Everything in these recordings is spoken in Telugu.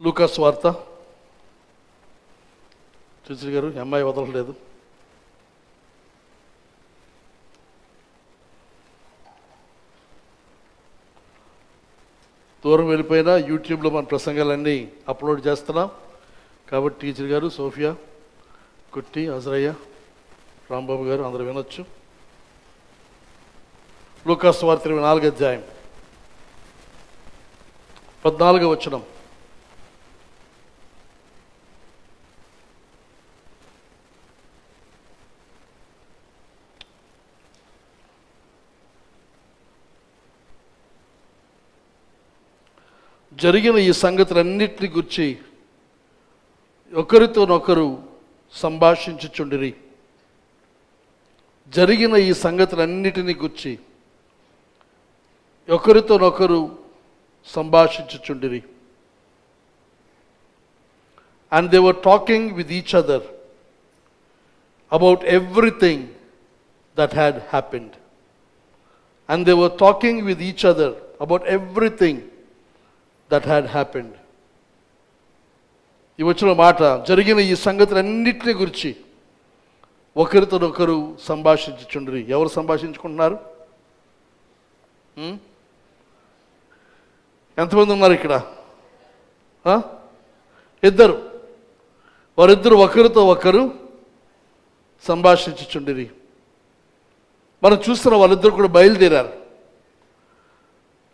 లూకాసు వార్త టీచర్ గారు అమ్మాయి వదలలేదు. దూరం వెళ్ళిపోయినా యూట్యూబ్లో మన ప్రసంగాలన్నీ అప్లోడ్ చేస్తున్నాం కాబట్టి టీచర్ గారు, సోఫియా, కుట్టి, అజరయ్య, రాంబాబు గారు అందరూ వినొచ్చు. లూకాసు వార్త 24వ అధ్యాయం 14వ వచనం. జరిగిన ఈ సంగతులన్నిటిని గురించి ఒకరితోనొకరు సంభాషించుచుండిరి. జరిగిన ఈ సంగతులన్నిటిని గురించి ఒకరితోనొకరు సంభాషించుచుండిరి. And they were talking with each other about everything that had happened. And they were talking with each other about everything that had happened. ఈ వచ్చిన మాట జరిగిన ఈ సంగతులన్నిటిని గురించి ఒకరితోనొకరు సంభాషించుచుండిరి. ఎవరు సంభాషించుకుంటున్నారు? ఎంతమంది ఉన్నారు ఇక్కడ? ఇద్దరు. వారిద్దరు ఒకరితో ఒకరు సంభాషించుచుండిరి. మనం చూస్తున్న వాళ్ళిద్దరు కూడా బయలుదేరారు.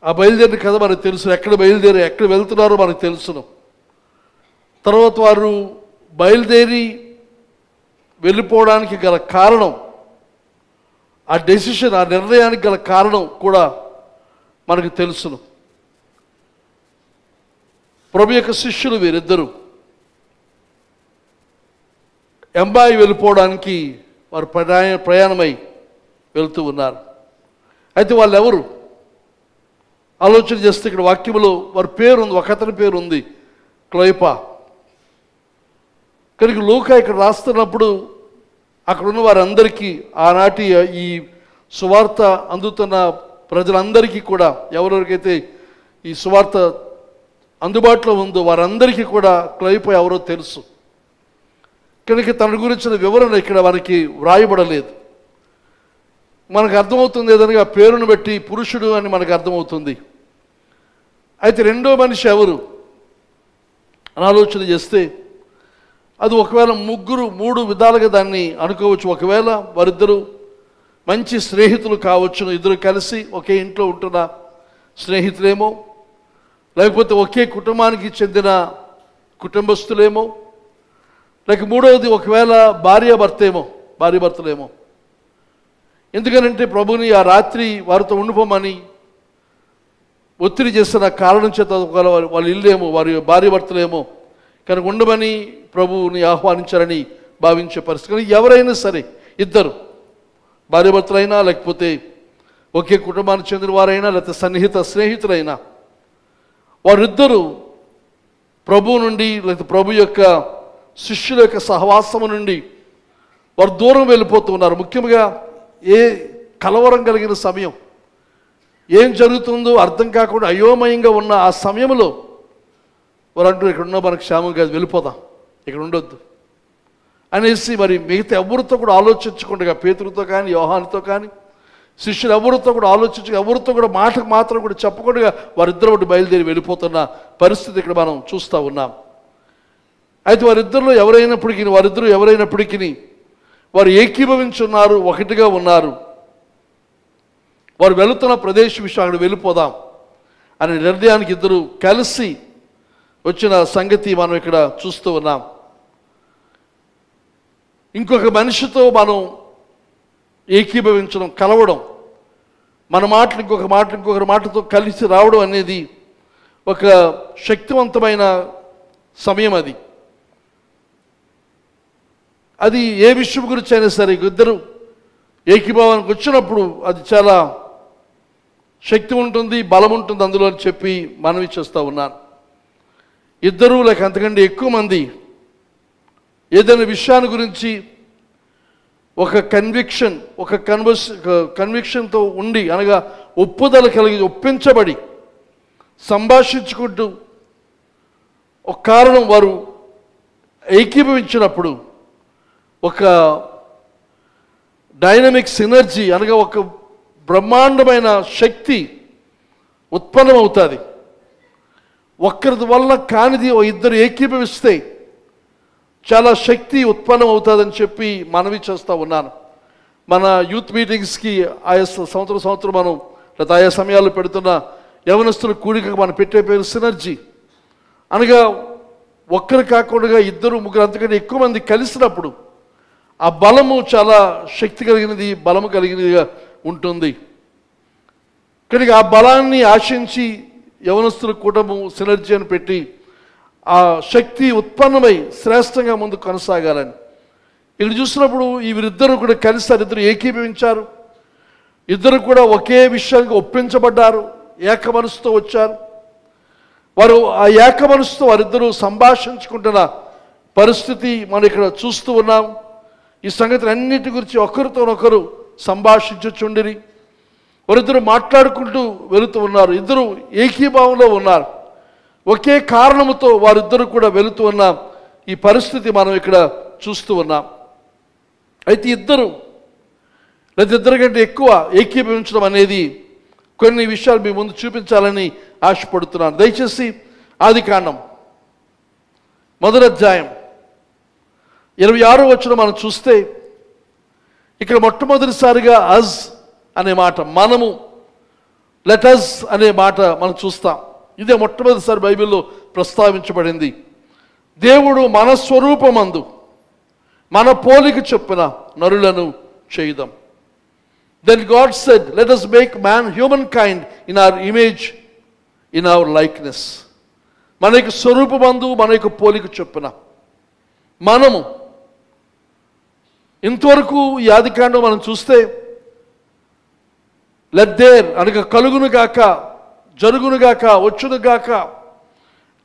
ఆ బయలుదేరిన కథ మనకు తెలుసు. ఎక్కడ బయలుదేరి ఎక్కడ వెళ్తున్నారో మనకు తెలుసును. తర్వాత వారు బయలుదేరి వెళ్ళిపోవడానికి గల కారణం, ఆ డెసిషన్, ఆ నిర్ణయానికి గల కారణం కూడా మనకు తెలుసును. ప్రభు యొక్క శిష్యులు వీరిద్దరు ఎంబాయి వెళ్ళిపోవడానికి వారు ప్రయాణమై వెళ్తూ ఉన్నారు. అయితే వాళ్ళు ఎవరు ఆలోచన చేస్తే ఇక్కడ వాక్యంలో వారి పేరు ఉంది. ఒక అతని పేరు ఉంది, క్లోయపా. కనుక లూకా ఇక్కడ రాస్తున్నప్పుడు అక్కడున్న వారందరికీ, ఆనాటి ఈ సువార్త అందుతున్న ప్రజలందరికీ కూడా, ఎవరెవరికైతే ఈ సువార్త అందుబాటులో ఉందో వారందరికీ కూడా క్లోయపా ఎవరో తెలుసు. కనుక తన గురించిన వివరణ ఇక్కడ మనకి వ్రాయబడలేదు. మనకు అర్థమవుతుంది ఏదనగా ఆ పేరును బట్టి పురుషుడు అని మనకు అర్థమవుతుంది. అయితే రెండో మనిషి ఎవరు అని ఆలోచన చేస్తే అది ఒకవేళ మూడు విధాలుగా దాన్ని అనుకోవచ్చు. ఒకవేళ వారిద్దరూ మంచి స్నేహితులు కావచ్చును, ఇద్దరు కలిసి ఒకే ఇంట్లో ఉంటున్న స్నేహితులేమో, లేకపోతే ఒకే కుటుంబానికి చెందిన కుటుంబస్తులేమో, లేక మూడవది ఒకవేళ భార్యాభర్తలేమో. ఎందుకనంటే ప్రభుని ఆ రాత్రి వారితో ఉండిపోమని ఒత్తిడి చేస్తున్న కారణం చేత వాళ్ళ ఇల్లేమో, వారి భార్యాభర్తలేమో కనుక ఉండమని ప్రభువుని ఆహ్వానించారని భావించే పరిస్థితి. కానీ ఎవరైనా సరే, ఇద్దరు భార్యాభర్తలైనా, లేకపోతే ఒకే కుటుంబానికి చెందిన వారైనా, లేకపోతే సన్నిహిత స్నేహితులైనా, వారిద్దరూ ప్రభు నుండి, లేకపోతే ప్రభు యొక్క శిష్యుల యొక్క సహవాసము నుండి వారు దూరం వెళ్ళిపోతూ ఉన్నారు. ముఖ్యంగా ఏ కలవరం కలిగిన సమయం, ఏం జరుగుతుందో అర్థం కాకుండా అయోమయంగా ఉన్న ఆ సమయంలో వారు అంటూ ఇక్కడున్న మనకు క్షేమం కాదు, వెళ్ళిపోదాం, ఇక్కడ ఉండొద్దు అనేసి మరి మిగతా ఎవరితో కూడా ఆలోచించకుండా, పేతురుతో కానీ యోహానుతో కానీ శిష్యులు ఎవరితో కూడా ఎవరితో కూడా మాటకు మాత్రం కూడా చెప్పకుండా వారిద్దరు ఒకటి బయలుదేరి వెళ్ళిపోతున్న పరిస్థితి ఇక్కడ మనం చూస్తూ ఉన్నాం. అయితే వారిద్దరు ఎవరైనప్పటికీ వారు ఏకీభవించున్నారు, ఒకటిగా ఉన్నారు. వారు వెళుతున్న ప్రదేశ విషయం అక్కడ వెళ్ళిపోదాం అనే నిర్ణయానికి ఇద్దరు కలిసి వచ్చిన సంగతి మనం ఇక్కడ చూస్తూ ఉన్నాం. ఇంకొక మనిషితో మనం ఏకీభవించడం, కలవడం, మన మాటలు ఇంకొకరి మాటతో కలిసి రావడం అనేది ఒక శక్తివంతమైన సమయం. అది ఏ విషయం గురించి అయినా సరే ఇద్దరు ఏకీభావానికి వచ్చినప్పుడు అది చాలా శక్తి ఉంటుంది, బలం ఉంటుంది అందులో అని చెప్పి మనవి చేస్తూ ఉన్నాను. ఇద్దరు లేక అంతకంటే ఎక్కువ మంది ఏదైనా విషయాన్ని గురించి ఒక కన్విక్షన్తో ఉండి, అనగా ఒప్పుదల కలిగి ఒప్పించబడి సంభాషించుకుంటూ ఒక కారణం, వారు ఏకీభవించినప్పుడు ఒక డైనమిక్ సినర్జీ అనగా ఒక బ్రహ్మాండమైన శక్తి ఉత్పన్నమవుతుంది. ఒక్కరి వల్ల కానిది ఇద్దరు ఏకీభవిస్తే చాలా శక్తి ఉత్పన్నం అవుతుందని చెప్పి మనవి చేస్తూ ఉన్నాను. మన యూత్ మీటింగ్స్కి ఆయా సంవత్సరం మనం లేదా ఆయా సమయాల్లో పెడుతున్న యవనస్తుల కూడిక మనం పెట్టే పేరు సినర్జీ. అనగా ఒక్కరు కాకుండా ఇద్దరు ముగ్గురు అంతకంటే ఎక్కువ మంది కలిసినప్పుడు ఆ బలము చాలా శక్తి కలిగినది, బలము కలిగినదిగా ఉంటుంది. కనుక ఆ బలాన్ని ఆశించి యవనస్తుల కూటము సినర్జీ అని పెట్టి ఆ శక్తి ఉత్పన్నమై శ్రేష్టంగా ముందు కొనసాగాలని ఇక్కడ చూసినప్పుడు వీరిద్దరూ కూడా కలిసారు, ఇద్దరు ఏకీభవించారు, ఇద్దరు కూడా ఒకే విషయానికి ఒప్పించబడ్డారు, ఏక మనసుతో వచ్చారు. వారు ఆ ఏక మనసుతో వారిద్దరూ సంభాషించుకుంటున్న పరిస్థితి మనం ఇక్కడ చూస్తూ ఉన్నాం. ఈ సంగతులు అన్నిటి గురించి ఒకరితోనొకరు సంభాషించుచుండిరి. వారిద్దరు మాట్లాడుకుంటూ వెళుతూ ఉన్నారు, ఇద్దరు ఏకీభావంలో ఉన్నారు, ఒకే కారణముతో వారిద్దరు కూడా వెళుతూ ఉన్న ఈ పరిస్థితి మనం ఇక్కడ చూస్తూ ఉన్నాం. అయితే ఇద్దరు లేదా ఇద్దరు కంటే ఎక్కువ ఏకీభవించడం అనేది కొన్ని విషయాలు మీ ముందు చూపించాలని ఆశపడుతున్నాను. దయచేసి ఆదికాండం 1వ అధ్యాయం 26వ వచనం మనం చూస్తే ఇక్కడ మొట్టమొదటిసారిగా అజ్ అనే మాట, మనము, లెటస్ అనే మాట మనం చూస్తాం. ఇదే మొట్టమొదటిసారి బైబిల్లో ప్రస్తావించబడింది. దేవుడు మన స్వరూపమందు మన పోలిక చొప్పున నరులను చేయుదాం. Then God said, let us make man humankind in our image, in our likeness. మన యొక్క స్వరూపమందు మన యొక్క పోలిక చొప్పున మనము. ఇంతవరకు ఈ ఆదికాండం మనం చూస్తే లెట్ దేర్ అనగా కలుగునుగాక, జరుగునుగాక, వచ్చునుగాక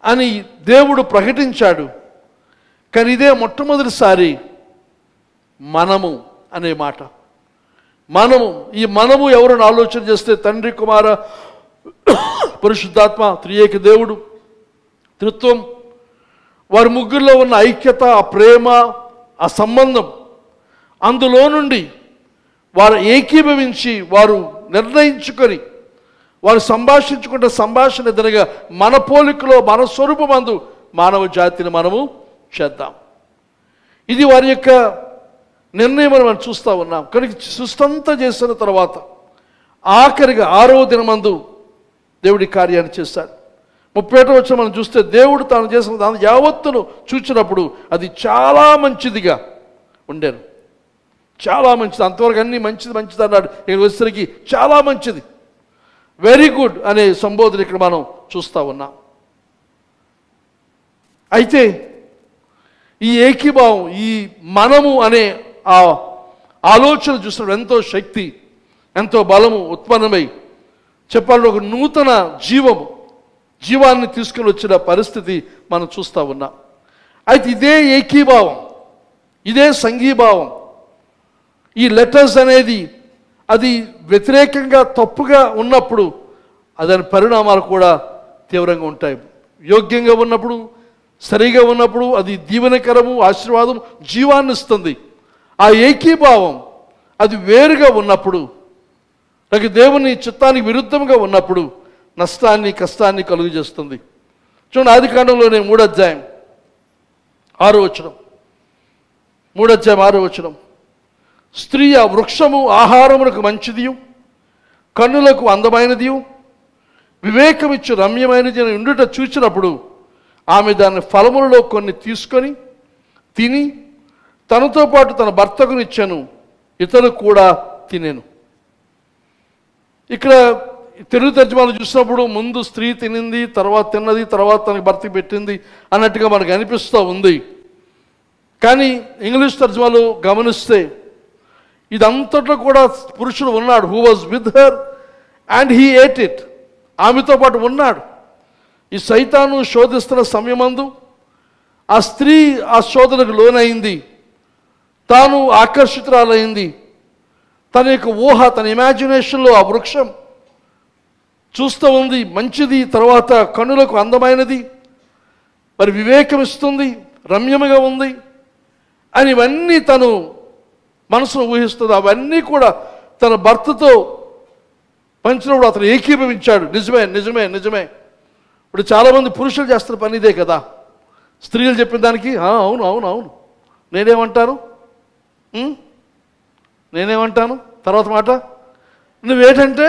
అని దేవుడు ప్రకటించాడు. కానీ ఇదే మొట్టమొదటిసారి మనము అనే మాట. మనము, ఈ మనము ఎవరిని ఆలోచన చేస్తే తండ్రి, కుమార, పరిశుద్ధాత్మ, త్రియేక దేవుడు, త్రిత్వం, వారి ముగ్గురులో ఉన్న ఐక్యత, ఆ ప్రేమ, ఆ సంబంధం, అందులో నుండి వారు ఏకీభవించి వారు నిర్ణయించుకొని వారు సంభాషించుకుంటే సంభాషణ ఎదురుగా మన పోలికలో మన స్వరూపమందు మానవ జాతిని మనము చేద్దాం. ఇది వారి యొక్క నిర్ణయం మనం చూస్తూ ఉన్నాం. కనుక సృష్టంతా చేసిన తర్వాత ఆఖరిగా 6వ దినమందు దేవుడి కార్యాన్ని చేశాడు. 31వ వచనం మనం చూస్తే దేవుడు తాను చేసిన దాని యావత్తును చూచినప్పుడు అది చాలా మంచిదిగా ఉండేను. చాలా మంచిది, అంతవరకు అన్నీ మంచిది మంచిది అన్నాడు, ఇక్కడ వచ్చేసరికి చాలా మంచిది, వెరీ గుడ్ అనే సంబోధన ఇక్కడ మనం చూస్తూ ఉన్నాం. అయితే ఈ ఏకీభావం, ఈ మనము అనే ఆ ఆలోచన చూసినప్పుడు ఎంతో శక్తి, ఎంతో బలము ఉత్పన్నమై చెప్పాలంటే ఒక నూతన జీవాన్ని తీసుకుని వచ్చిన పరిస్థితి మనం చూస్తూ ఉన్నాం. అయితే ఇదే ఏకీభావం, ఇదే సంఘీభావం, ఈ లెటర్స్ అనేది అది వ్యతిరేకంగా తప్పుగా ఉన్నప్పుడు దాని పరిణామాలు కూడా తీవ్రంగా ఉంటాయి. యోగ్యంగా ఉన్నప్పుడు, సరిగా ఉన్నప్పుడు అది దీవెనకరము, ఆశీర్వాదం, జీవాన్ని ఇస్తుంది. ఆ ఏకీభావం అది వేరుగా ఉన్నప్పుడు, లేక దేవుని చిత్తానికి విరుద్ధంగా ఉన్నప్పుడు నష్టాన్ని, కష్టాన్ని కలుగు చేస్తుంది. చూడండి, ఆదికాండంలోనే 3వ అధ్యాయం 6వ వచనం, 3వ అధ్యాయం 6వ వచనం, స్త్రీ ఆ వృక్షము ఆహారములకు మంచిదియు, కన్నులకు అందమైనదియు, వివేకమిచ్చు రమ్యమైనది అని ఉండుట చూచినప్పుడు ఆమె దాని ఫలములలో కొన్ని తీసుకొని తిని తనతో పాటు తన భర్తకునిచ్చాను, ఇతరులు కూడా తినేను. ఇక్కడ తెలుగు తర్జుమాలు చూసినప్పుడు ముందు స్త్రీ తినింది, తర్వాత తిన్నది, తర్వాత తనకి భర్తకి పెట్టింది అన్నట్టుగా మనకు అనిపిస్తూ ఉంది. కానీ ఇంగ్లీష్ తర్జుమాలు గమనిస్తే ఇదంతట్లో కూడా పురుషుడు ఉన్నాడు. Who was with her and he ate it, ఆమెతో పాటు ఉన్నాడు. ఈ సైతాను శోధిస్తున్న సమయమందు ఆ స్త్రీ ఆ శోధనకు లోనైంది, తాను ఆకర్షితురాలైంది. తన యొక్క ఊహ, తన ఇమాజినేషన్లో ఆ వృక్షం చూస్తూ ఉంది, మంచిది, తర్వాత కన్నులకు అందమైనది, మరి వివేకం ఇస్తుంది, రమ్యముగా ఉంది అని ఇవన్నీ తను మనసును ఊహిస్తుంది. అవన్నీ కూడా తన భర్తతో పంచినప్పుడు అతను ఏకీభవించాడు. నిజమే నిజమే నిజమే. ఇప్పుడు చాలామంది పురుషులు చేస్తున్న పని ఇదే కదా. స్త్రీలు చెప్పిన దానికి అవును అవును అవును నేనేమంటాను తర్వాత మాట నువ్వేంటంటే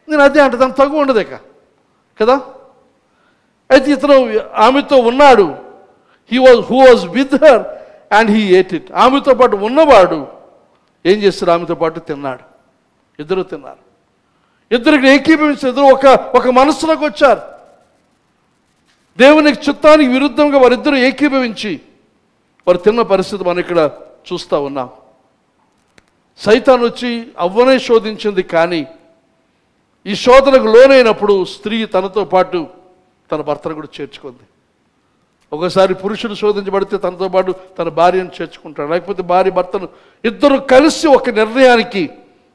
నేను అదే అంటే దానికి తగ్గు ఉండదు కదా. అయితే ఇతను ఆమెతో ఉన్నాడు. Who was with her and he ate it. ఆమెతో పాటు ఉన్నవాడు ఏం చేస్తాడు? ఆమెతో పాటు తిన్నాడు. ఇద్దరు తిన్నారు. ఇద్దరికి ఏకీభవించి ఇద్దరు ఒక మనస్సులోకి వచ్చారు. దేవునికి చిత్తానికి విరుద్ధంగా వారిద్దరూ ఏకీభవించి వారు తిన్న పరిస్థితి మనం ఇక్కడ చూస్తూ ఉన్నాం. సైతాన్ వచ్చి అవ్వనే శోధించింది, కానీ ఈ శోధనకు లోనైనప్పుడు స్త్రీ తనతో పాటు తన భర్తను కూడా చేర్చుకుంది. ఒకసారి పురుషుడు శోధించబడితే తనతో పాటు తన భార్యను చేర్చుకుంటాడు, లేకపోతే భార్య భర్తను ఇద్దరు కలిసి ఒక నిర్ణయానికి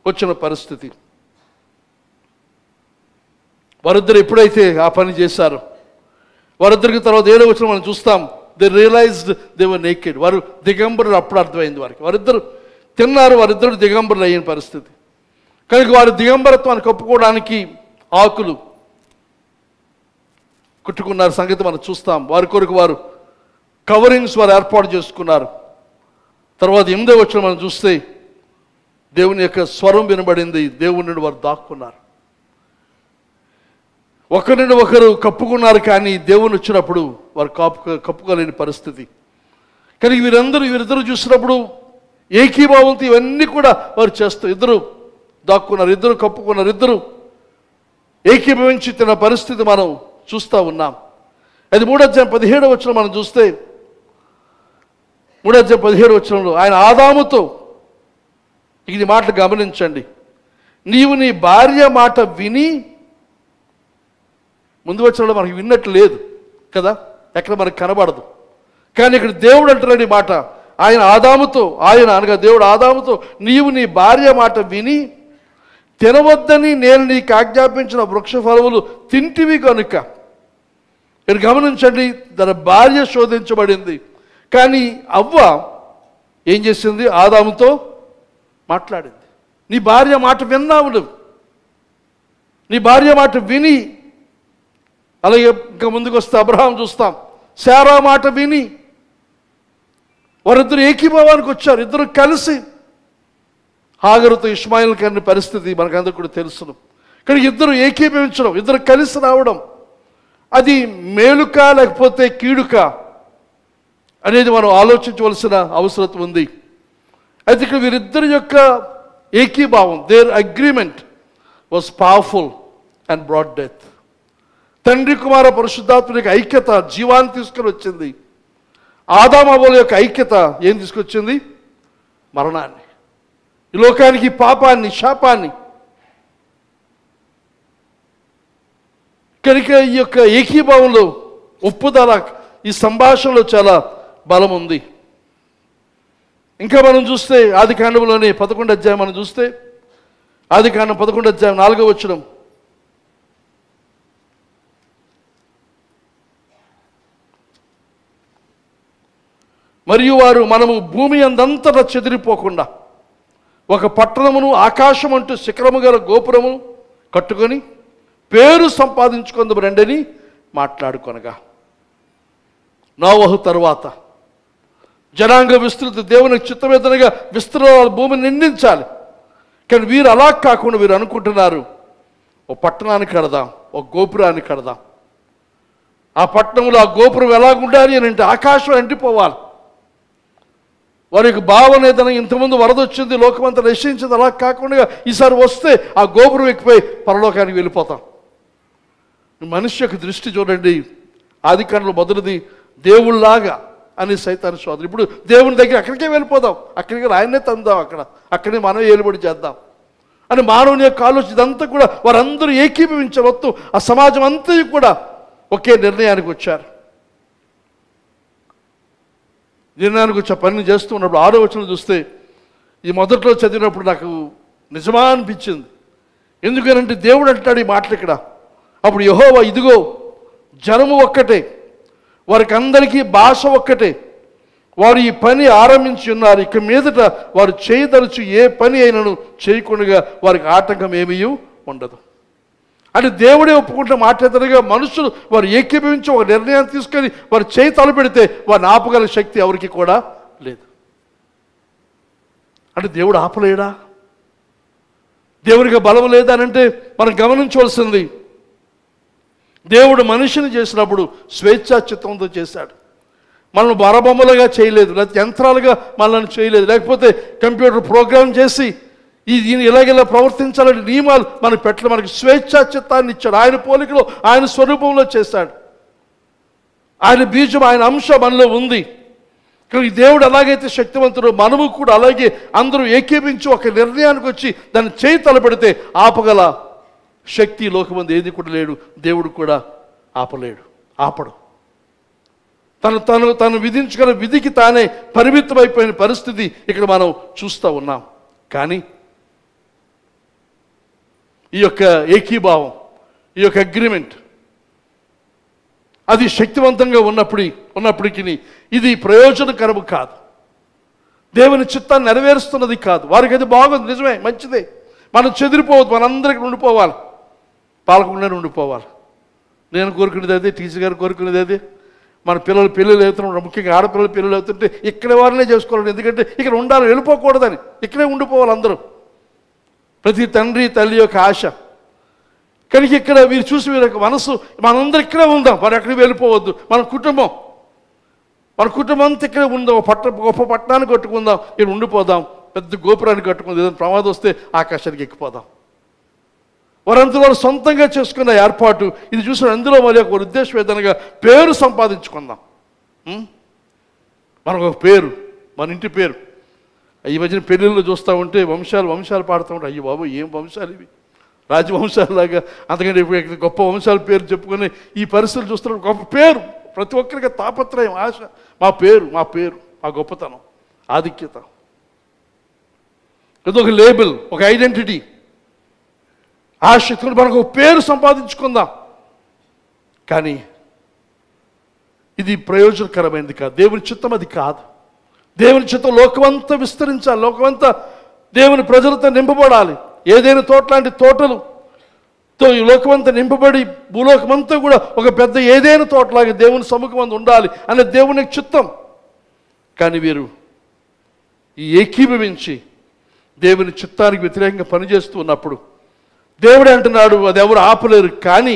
వచ్చిన పరిస్థితి. వారిద్దరు ఎప్పుడైతే ఆ పని చేశారో వారిద్దరికి తర్వాత 7వ వచనం మనం చూస్తాం. They realised they were naked. వారు దిగంబరులు. అప్పుడు అర్థమైంది వారికి. వారిద్దరు తిన్నారు, వారిద్దరు దిగంబరులు అయిన పరిస్థితి. కనుక వారి దిగంబరత్వాన్ని కప్పుకోవడానికి ఆకులు కుట్టుకున్నారు సంగతి మనం చూస్తాం. వారి కొరకు వారు కవరింగ్స్ వారు ఏర్పాటు చేసుకున్నారు. తర్వాత 8వ వచనం మనం చూస్తే దేవుని యొక్క స్వరం వినబడింది. దేవుని నుండి వారు దాక్కున్నారు. ఒకరిని ఒకరు కప్పుకున్నారు, కానీ దేవుని వచ్చినప్పుడు వారు కప్పుకోలేని పరిస్థితి. కానీ వీరిద్దరూ చూసినప్పుడు ఏకీభావంతో ఇవన్నీ కూడా వారు చేస్తూ ఇద్దరు దాక్కున్నారు, ఇద్దరు కప్పుకున్నారు, ఇద్దరు ఏకీభవించి తిన్న పరిస్థితి మనం చూస్తూ ఉన్నాం. అది 3వ అధ్యాయం 17వ వచనం మనం చూస్తే 3వ అధ్యాయం 17వ వచనంలో ఆయన ఆదాముతో ఇది మాటలు గమనించండి. నీవు నీ భార్య మాట విని, ముందు వచనంలో మనకి విన్నట్టు లేదు కదా, ఎక్కడ మనకు కనబడదు. కానీ ఇక్కడ దేవుడు అంటున్నాడు ఈ మాట. ఆయన అనగా దేవుడు ఆదాముతో నీవు నీ భార్య మాట విని తినవద్దని నేను నీకు ఆజ్ఞాపించిన వృక్ష ఫలములు తింటివి కనుక. మీరు గమనించండి, తన భార్య శోధించబడింది, కానీ అవ్వ ఏం చేసింది? ఆదాముతో మాట్లాడింది. నీ భార్య మాట విన్నావు నువ్వు, నీ భార్య మాట విని. అలాగే ఇంకా ముందుకు వస్తే అబ్రహాం చూస్తాం, శారా మాట విని వారిద్దరు ఏకీభావానికి వచ్చారు. ఇద్దరు కలిసి హాగరుతో ఇష్మాయిల్ కన్న పరిస్థితి మనకందరికీ కూడా తెలుసును. కానీ ఇద్దరు ఏకీభవించడం, ఇద్దరు కలిసి రావడం, అది మేలుక లేకపోతే కీడుక అనేది మనం ఆలోచించవలసిన అవసరం ఉంది. అయితే ఇక్కడ వీరిద్దరి యొక్క ఏకీభావం, their agreement was powerful and brought death. తండ్రి కుమార పరిశుద్ధాత్మ యొక్క ఐక్యత జీవాన్ని తీసుకొని వచ్చింది. ఆదాము అవ్వల యొక్క ఐక్యత ఏం తీసుకొచ్చింది? మరణాన్ని, ఈ లోకానికి పాపాన్ని, శాపాన్ని. కనుక ఈ యొక్క ఏకీభావంలో, ఒప్పుదల, ఈ సంభాషణలో చాలా బలం ఉంది. ఇంకా మనం చూస్తే ఆదికాండంలోనే 11వ అధ్యాయం మనం చూస్తే ఆదికాండం 11వ అధ్యాయం 4వ వచనం. మరియు వారు మనము భూమి అందంతటా చెదిరిపోకుండా ఒక పట్టణమును ఆకాశం అంటూ శిఖరము గల గోపురము కట్టుకొని పేరు సంపాదించుకుందాం రండని మాట్లాడుకొనగా. నోవహు తరువాత జనాంగ విస్తృతి దేవునికి చిత్తవేదనగా విస్తృత భూమిని నిందించాలి. కానీ వీరు అలా కాకుండా వీరు అనుకుంటున్నారు, ఓ పట్టణాన్ని కడదాం, ఒక గోపురాన్ని కడదాం. ఆ పట్టణంలో ఆ గోపురం ఎలాగుండాలి అని అంటే ఆకాశం ఎండిపోవాలి. వారి యొక్క భావన ఏదైనా ఇంతకుముందు వరద వచ్చింది, లోకమంతా నశించింది, అలా కాకుండా ఈసారి వస్తే ఆ గోపురం ఎక్కిపోయి పరలోకానికి వెళ్ళిపోతాం. మనిషి యొక్క దృష్టి చూడండి. ఆదికాండంలో మొదటిది దేవుళ్ళలాగా అని సైతాను సోదరు. ఇప్పుడు దేవుని దగ్గర అక్కడికే వెళ్ళిపోదాం, అక్కడికి ఆయన్నే తందాం, అక్కడే మనం ఏలుబడి చేద్దాం అని మానవుని యొక్క ఆలోచన. ఇదంతా కూడా వారందరూ ఏకీభవించవద్దు. ఆ సమాజం అంతా కూడా ఒకే నిర్ణయానికి వచ్చారు. నిర్ణయానికి వచ్చే పని చేస్తూ ఉన్నప్పుడు 6వ వచనం చూస్తే, ఈ మొదట్లో చదివినప్పుడు నాకు నిజమా అనిపించింది. ఎందుకనంటే దేవుడు అంటాడు ఈ మాటలు ఇక్కడ. అప్పుడు యెహోవా ఇదిగో జనము ఒక్కటే, వారికి అందరికీ భాష ఒక్కటే. వారు ఈ పని ఆరంభించి ఉన్నారు. ఇక మీదట వారు చేయదలుచు ఏ పని అయినను చేయకుండా వారికి ఆటంకం ఏమీ ఉండదు. అంటే దేవుడే ఒప్పుకుంటే మాట్లాడతారుగా మనుషులు వారు ఏకీభవించి ఒక నిర్ణయాన్ని తీసుకొని వారు చేయి తలపెడితే వారిని ఆపగల శక్తి ఎవరికి కూడా లేదు. అంటే దేవుడు ఆపలేడా? దేవుడికి బలం లేదా అని అంటే మనం గమనించవలసింది, దేవుడు మనిషిని చేసినప్పుడు స్వేచ్ఛా చిత్తంతో చేశాడు. మనల్ని బరబొమ్మలుగా చేయలేదు, లేకపోతే యంత్రాలుగా మనల్ని చేయలేదు, లేకపోతే కంప్యూటర్ ప్రోగ్రామ్ చేసి దీన్ని ఇలాగెలా ప్రవర్తించాలని నియమాలు మనకు పెట్టలేదు. మనకి స్వేచ్ఛా చిత్తాన్ని ఇచ్చాడు. ఆయన పోలికలో ఆయన స్వరూపంలో చేశాడు. ఆయన బీజం ఆయన అంశ మనలో ఉంది. కానీ దేవుడు ఎలాగైతే శక్తివంతుడు, మనము కూడా అలాగే అందరూ ఏకీభించి ఒక నిర్ణయానికి వచ్చి దాన్ని చేయి తలపెడితే ఆపగల శక్తి లోకమంది ఏది కూడా లేడు. దేవుడు కూడా ఆపడు. తను విధించగల విధికి తానే పరిమితమైపోయిన పరిస్థితి ఇక్కడ మనం చూస్తూ ఉన్నాం. కానీ ఈ యొక్క ఏకీభావం, ఈ యొక్క అగ్రిమెంట్ అది శక్తివంతంగా ఉన్నప్పటికీ ఇది ప్రయోజనకరము కాదు. దేవుని చిత్తాన్ని నెరవేరుస్తున్నది కాదు. వారికి అది బాగుంది, నిజమే, మంచిదే. మనం చెదిరిపోవద్దు, మనందరికీ ఉండిపోవాలి, పాలకుండానే ఉండిపోవాలి. నేను కోరుకునేది అదే, టీచర్ గారు కోరుకునేది అదే. మన పిల్లలు పెళ్ళిళ్ళు అవుతున్నారు, ముఖ్యంగా ఆడపిల్లలు పెళ్ళిళ్ళు అవుతుంటే ఇక్కడే వారినే చేసుకోవాలి. ఎందుకంటే ఇక్కడ ఉండాలి, వెళ్ళిపోకూడదని. ఇక్కడే ఉండిపోవాలి అందరూ. ప్రతి తండ్రి తల్లి యొక్క ఆశ. కనుక ఇక్కడ వీరు చూసి వీరి యొక్క మనసు మనందరూ ఇక్కడే ఉందాం, మరి ఎక్కడికి వెళ్ళిపోవద్దు. మన కుటుంబం అంతా ఇక్కడే ఉందాం. గొప్ప పట్టణాన్ని కట్టుకుందాం, ఇక్కడ ఉండిపోదాం. పెద్ద గోపురాన్ని కట్టుకుందాం, ఏదైనా ప్రమాదం వస్తే ఆకాశానికి ఎక్కిపోదాం. వారంతా వారు సొంతంగా చేసుకున్న ఏర్పాటు ఇది. చూసిన అందులో మరి ఒక ఉద్దేశం ఏదనగా పేరు సంపాదించుకుందాం. మనకు ఒక పేరు, మన ఇంటి పేరు. ఈ మధ్యన పెళ్ళిళ్ళు చూస్తూ ఉంటే వంశాలు పాడుతూ ఉంటాయి. అయ్యో బాబు, ఏం వంశాలు ఇవి, రాజవంశాలలాగా. అందుకని గొప్ప వంశాల పేరు చెప్పుకొని ఈ పరిస్థితులు చూస్తున్నాం. గొప్ప పేరు, ప్రతి ఒక్కరికి తాపత్రయం, ఆశ. మా పేరు, మా గొప్పతనం, ఆధిక్యత. ఇదొక లేబుల్, ఒక ఐడెంటిటీ. ఆశక్తులు మనకు ఒక పేరు సంపాదించుకుందాం. కానీ ఇది ప్రయోజనకరమైనది కాదు. దేవుని చిత్తం అది కాదు. దేవుని చిత్తం లోకమంతా విస్తరించాలి, లోకమంతా దేవుని ప్రజలతో నింపబడాలి. ఏదైనా తోట లాంటి తోటలుతో ఈ లోకమంతా నింపబడి భూలోకమంతా కూడా ఒక పెద్ద ఏదైనా తోటలాగా దేవుని సముఖమందు ఉండాలి అనే దేవుని చిత్తం. కానీ వీరు ఈ ఏకీభవించి దేవుని చిత్తానికి వ్యతిరేకంగా పనిచేస్తూ ఉన్నప్పుడు దేవుడే అంటున్నాడు, అది ఎవరు ఆపలేరు. కానీ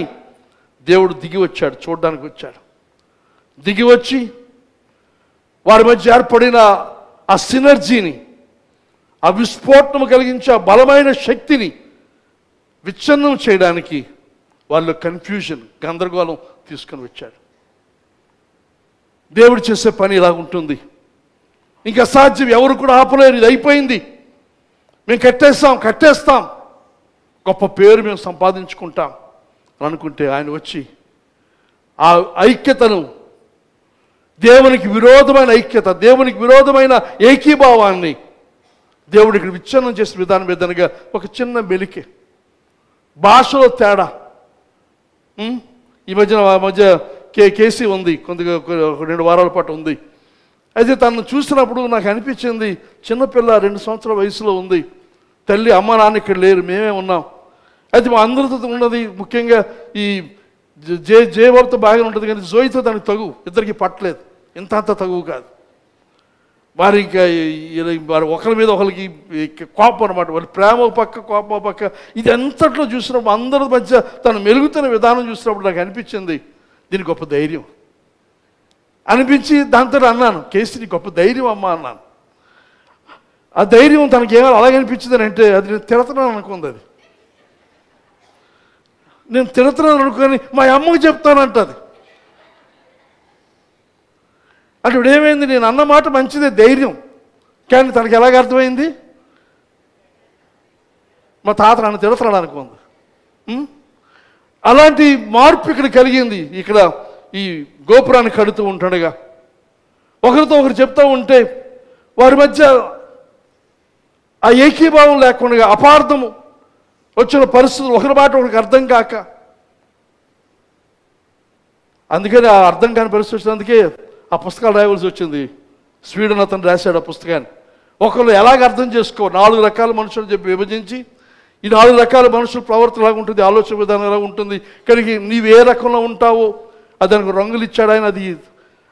దేవుడు దిగి వచ్చాడు, చూడడానికి వచ్చాడు. దిగి వచ్చి వారి మధ్య ఏర్పడిన ఆ సినర్జీని, ఆ విస్ఫోటనం కలిగించే ఆ బలమైన శక్తిని విచ్ఛిన్నం చేయడానికి వాళ్ళు కన్ఫ్యూజన్, గందరగోళం తీసుకొని వచ్చాడు. దేవుడు చేసే పని ఇలా ఉంటుంది. ఇంకా అసాధ్యం, ఎవరు కూడా ఆపలేరు. ఇది అయిపోయింది, మేము కట్టేస్తాం, గొప్ప పేరు మేము సంపాదించుకుంటాం అని అనుకుంటే ఆయన వచ్చి ఆ ఐక్యతను, దేవునికి విరోధమైన ఐక్యత, దేవునికి విరోధమైన ఏకీభావాన్ని దేవుడు ఇక్కడ విచ్ఛిన్నం చేసిన విధానం ఏదనగా ఒక చిన్న మెలికే, భాషలో తేడా. ఈ మధ్య కేసీ ఉంది, కొద్దిగా 2 వారాల పాటు ఉంది. అయితే తను చూసినప్పుడు నాకు అనిపించింది, చిన్నపిల్ల 2 సంవత్సరాల వయసులో ఉంది. తల్లి అమ్మ నాన్న ఇక్కడ లేరు, మేమే ఉన్నాం. అయితే మా అందరితో ఉన్నది ముఖ్యంగా ఈ జయబాబుతో బాగానే ఉంటుంది, కానీ జోయితో దానికి తగు, ఇద్దరికి పట్టలేదు. అంత తగువు కాదు. వారికి ఒకరి మీద ఒకరికి కోపం అనమాట. వాళ్ళ ప్రేమ పక్క, కోపం పక్క. ఇది అంతట్లో చూసినప్పుడు అందరి మధ్య తను మెలుగుతున్న విధానం చూసినప్పుడు నాకు అనిపించింది, దీనికి గొప్ప ధైర్యం అనిపించి దాంతో అన్నాను, కేసీని గొప్ప ధైర్యం అమ్మా అన్నాను. ఆ ధైర్యం తనకి ఏమైనా అలాగే అనిపించింది అంటే అది నేను తిడతాను అనుకుంది. అది నేను తిడతాను అనుకొని మా అమ్మకి చెప్తానంటది. అంటే ఇప్పుడు ఏమైంది, నేను అన్న మాట మంచిదే, ధైర్యం. కానీ తనకి ఎలాగ అర్థమైంది, మా తాత నన్ను తిడతాడు అనుకుంది. అలాంటి మార్పు ఇక్కడ కలిగింది. ఇక్కడ ఈ గోపురాన్ని కడుతూ ఉంటాడుగా ఒకరితో ఒకరు చెప్తూ ఉంటే వారి మధ్య ఆ ఏకీభావం లేకుండా అపార్థము వచ్చిన పరిస్థితులు, ఒకరి మాట ఒకరికి అర్థం కాక అందుకని ఆ అర్థం కాని పరిస్థితి వచ్చినందుకే ఆ పుస్తకాలు రాయవలసి వచ్చింది. స్వీడన్ అతను రాశాడు ఆ పుస్తకాన్ని. ఒకళ్ళు ఎలాగ అర్థం చేసుకో, 4 రకాల మనుషులు చెప్పి విభజించి, ఈ 4 రకాల మనుషుల ప్రవర్తన ఎలాగ ఉంటుంది, ఆలోచన విధానం ఎలా ఉంటుంది, కనుక నీవు ఏ రకంలో ఉంటావో దానికి రంగులు ఇచ్చాడు ఆయన, అది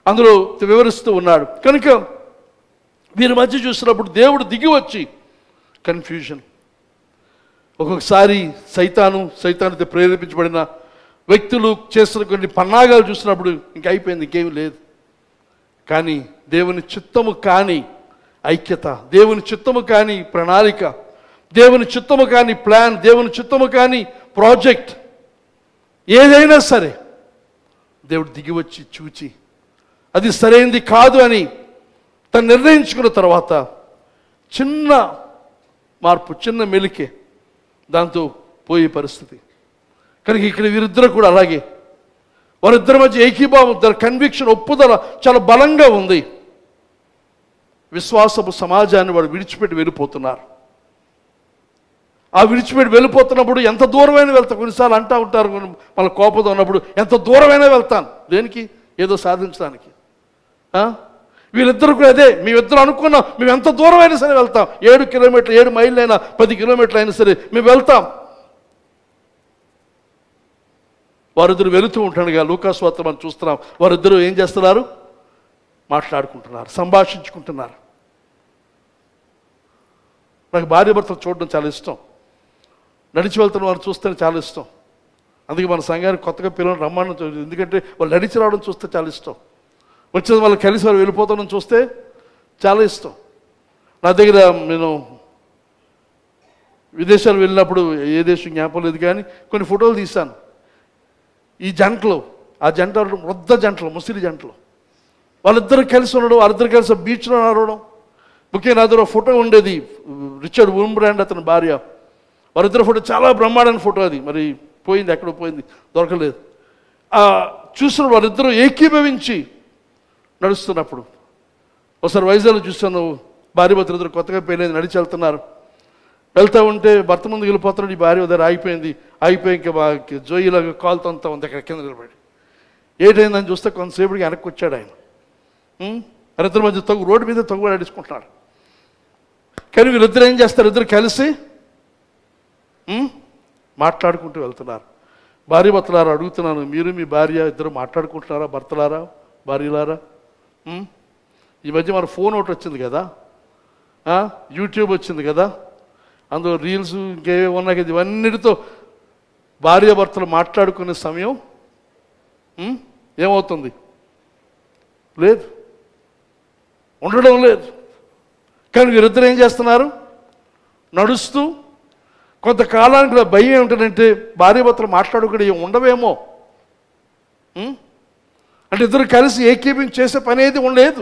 అందులో వివరిస్తూ ఉన్నాడు. కనుక వీరి మధ్య చూసినప్పుడు దేవుడు దిగి వచ్చి కన్ఫ్యూజన్. ఒక్కొక్కసారి సైతానుతో ప్రేరేపించబడిన వ్యక్తులు చేస్తున్న కొన్ని పన్నాగాలు చూసినప్పుడు ఇంక అయిపోయింది, ఇంకేమీ లేదు. కానీ దేవుని చిత్తము కాని ఐక్యత, దేవుని చిత్తము కాని ప్రణాళిక, దేవుని చిత్తము కాని ప్లాన్, దేవుని చిత్తము కాని ప్రాజెక్ట్ ఏదైనా సరే దేవుడు దిగి వచ్చి చూచి అది సరైనది కాదు అని తను నిర్ణయించుకున్న తర్వాత చిన్న మార్పు, చిన్న మెలికే దాంతో పోయే పరిస్థితి. కనుక ఇక్కడ వీరిద్దరు కూడా అలాగే, వారిద్దరి మధ్య ఏకీభావం, కన్విక్షన్, ఒప్పుదల చాలా బలంగా ఉంది. విశ్వాసపు సమాజాన్ని వాడు విడిచిపెట్టి వెళ్ళిపోతున్నారు. ఆ విడిచిపెట్టి వెళ్ళిపోతున్నప్పుడు ఎంత దూరమైనా వెళ్తాను, కొన్నిసార్లు అంటూ ఉంటారు మన కోపంతో ఉన్నప్పుడు, ఎంత దూరమైనా వెళ్తాను, దేనికి, ఏదో సాధించడానికి. వీళ్ళిద్దరు కూడా అదే, మేమిద్దరు అనుకున్నాం, మేము ఎంత దూరమైనా సరే వెళ్తాం, 7 కిలోమీటర్లు 7 మైళ్ళు అయినా 10 కిలోమీటర్లు అయినా సరే మేము వెళ్తాం. వారిద్దరు వెళుతూ ఉంటాడుగా లూకాసు వార్త మనం చూస్తున్నాం. వారిద్దరూ ఏం చేస్తున్నారు, మాట్లాడుకుంటున్నారు, సంభాషించుకుంటున్నారు. నాకు భార్య భర్తలు చూడడం చాలా ఇష్టం, నడిచి వెళ్తున్న వారు చూస్తే చాలా ఇష్టం. అందుకే మన సంఘానికి కొత్తగా పిల్లలు రమ్మని, ఎందుకంటే వాళ్ళు నడిచి రావడం చూస్తే చాలా ఇష్టం, వచ్చేది వాళ్ళు కలిసి వారు వెళ్ళిపోతామని చూస్తే చాలా ఇష్టం. నా దగ్గర నేను విదేశాలు వెళ్ళినప్పుడు, ఏ దేశం జ్ఞాపకం లేదు కానీ కొన్ని ఫోటోలు తీశాను. ఈ జంటలు, ఆ జంట వృద్ధ జంటలు, ముసిలి జంటలు, వాళ్ళిద్దరు కలిసి ఉండడం, వాళ్ళిద్దరు కలిసి బీచ్లో నడవడం. ముఖ్యంగా నా దగ్గర ఫోటో ఉండేది, రిచర్డ్ వుంబ్రాండ్ అతని భార్య, వారిద్దరు ఫోటో చాలా బ్రహ్మాండమైన ఫోటో. అది మరి పోయింది, ఎక్కడో పోయింది, దొరకలేదు. చూసిన వారిద్దరూ ఏకీభవించి నడుస్తున్నప్పుడు ఒకసారి వైజాగ్లో చూస్తాను, భార్య భర్తలు ఇద్దరు కొత్తగా పెళ్ళైంది, నడిచి వెళ్తున్నారు. వెళ్తూ ఉంటే భర్త ముందుకు వెళ్ళిపోతున్నాడు, ఈ భార్య దగ్గర ఆగిపోయి ఇంకా జోయిలాగా కాలుతో అంతా ఉంది అక్కడ కింద నిలబడి. ఏటైందని చూస్తే కొంతసేపటికి వెనక్కి వచ్చాడు ఆయన. ఇద్దరి మధ్య రోడ్డు మీద తగ్గు నడుచుకుంటున్నాడు. కానీ వీళ్ళిద్దరు ఏం చేస్తారు, ఇద్దరు కలిసి మాట్లాడుకుంటూ వెళ్తున్నారు. భార్య భర్తలారా అడుగుతున్నాను, మీరు మీ భార్య ఇద్దరు మాట్లాడుకుంటున్నారా, భర్తలారా భార్యలారా? ఈ మధ్య మన ఫోన్ ఒకటి వచ్చింది కదా, యూట్యూబ్ వచ్చింది కదా, అందులో రీల్స్ ఇంకేవో ఉన్నాయి కదా, ఇవన్నిటితో భార్యాభర్తలు మాట్లాడుకునే సమయం ఏమవుతుంది, లేదు, ఉండడం లేదు. కానీ వీరిద్దరు ఏం చేస్తున్నారు, నడుస్తూ కొంతకాలానికి భయం ఏమిటంటే భార్యాభర్తలు మాట్లాడుకునే ఉండవేమో, అంటే ఇద్దరు కలిసి ఏకీభవించి చేసే పని ఏది ఉండలేదు,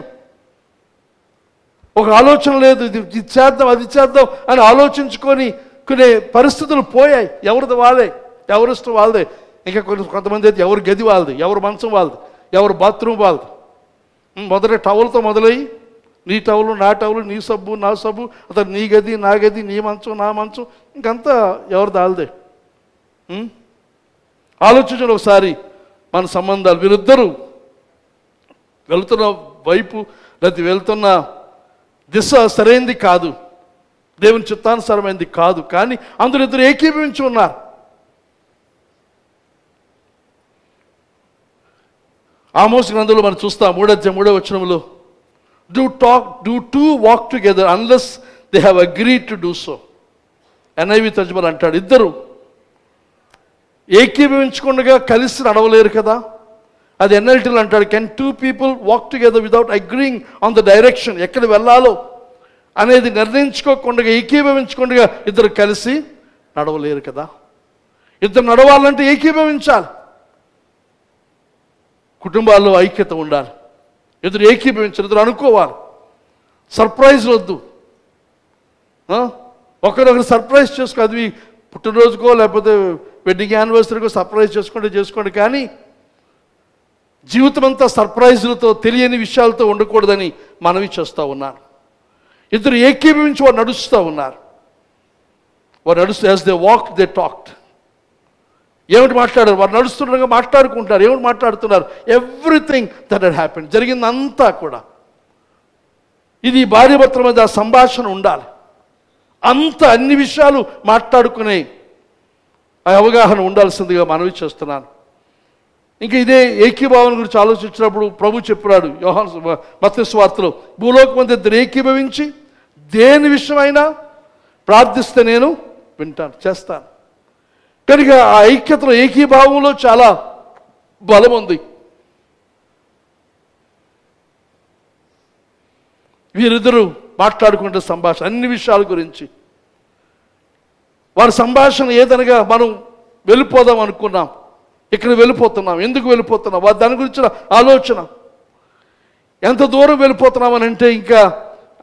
ఒక ఆలోచన లేదు, ఇది చేద్దాం అది చేద్దాం అని ఆలోచించుకొని కొనే పరిస్థితులు పోయాయి. ఎవరిది వాళ్ళే, ఎవరిష్టం వాళ్ళదే. ఇంకా కొంతమంది అయితే ఎవరి గది వాళ్ళది, ఎవరి మంచం వాళ్ళది, ఎవరి బాత్రూమ్ వాళ్ళది. మొదట టవల్తో మొదలయ్యి నీ టవలు నా టవలు, నీ సబ్బు నా సబ్బు, అతను నీ గది నా గది, నీ మంచం నా మంచం, ఇంకంతా ఎవరిది వాళ్ళదే. ఆలోచించండి ఒకసారి మన సంబంధాలు. వీరిద్దరూ వెళ్తున్న వైపు లేకపోతే వెళ్తున్న దిశ సరైనది కాదు, దేవుని చిత్తానుసారమైనది కాదు, కానీ అందరూ ఇద్దరు ఏకీభవించి ఉన్నారు. ఆమోస్ గ్రంథంలో మనం చూస్తాం 3వ వచనంలో, do two walk together unless they have agreed to do so. NIV తర్జుమా అంటాడు, ఇద్దరు ఏకీభవించకుండా కలిసి నడవలేరు కదా. అది NLTలో అంటాడు, can 2 people walk together without agreeing on the direction, ఎక్కడ వెళ్ళాలో అనేది నిర్ణయించుకోకుండా ఏకీభవించకుండా ఇద్దరు కలిసి నడవలేరు కదా. ఇద్దరు నడవాలంటే ఏకీభవించాలి, కుటుంబాల్లో ఐక్యత ఉండాలి, ఇద్దరు ఏకీభవించాలి, ఇద్దరు అనుకోవాలి. సర్ప్రైజ్ వద్దు, ఒకరొకరు సర్ప్రైజ్ చేసుకో, అది పుట్టినరోజుకో లేకపోతే వెడ్డింగ్ యానివర్సరీకో సర్ప్రైజ్ చేసుకోండి, కానీ జీవితం అంతా సర్ప్రైజులతో తెలియని విషయాలతో ఉండకూడదని మనవి చేస్తూ ఉన్నాను. ఇద్దరు ఏకీభవించి వారు నడుస్తూ ఉన్నారు. వారు నడుస్తూ as they walked they talked. ఏమిటి మాట్లాడారు? వారు నడుస్తుండగా మాట్లాడుకుంటారు. ఏమిటి మాట్లాడుతున్నారు? ఎవ్రీథింగ్ దట్ హడ్ హ్యాపెన్, జరిగిందంతా కూడా. ఇది భార్యాభర్తల మధ్య సంభాషణ ఉండాలి. అన్ని విషయాలు మాట్లాడుకునే ఆ అవగాహన ఉండాల్సిందిగా మనవి చేస్తున్నాను. ఇంకా ఇదే ఏకీభావం గురించి ఆలోచించినప్పుడు ప్రభు చెప్పాడు మత్తయి సువార్తలో, భూలోకమంతా ఇద్దరు ఏకీభవించి దేని విషయమైనా ప్రార్థిస్తే నేను వింటాను, చేస్తాను. కనుక ఆ ఐక్యతలో, ఏకీభావంలో చాలా బలం ఉంది. వీరిద్దరూ మాట్లాడుకుంటే సంభాషణ అన్ని విషయాల గురించి. వారి సంభాషణ ఏదనగా మనం వెళ్ళిపోదాం అనుకున్నాం, ఇక్కడ వెళ్ళిపోతున్నాం. ఎందుకు వెళ్ళిపోతున్నాం? వారి దాని గురించిన ఆలోచన. ఎంత దూరం వెళ్ళిపోతున్నామని అంటే, ఇంకా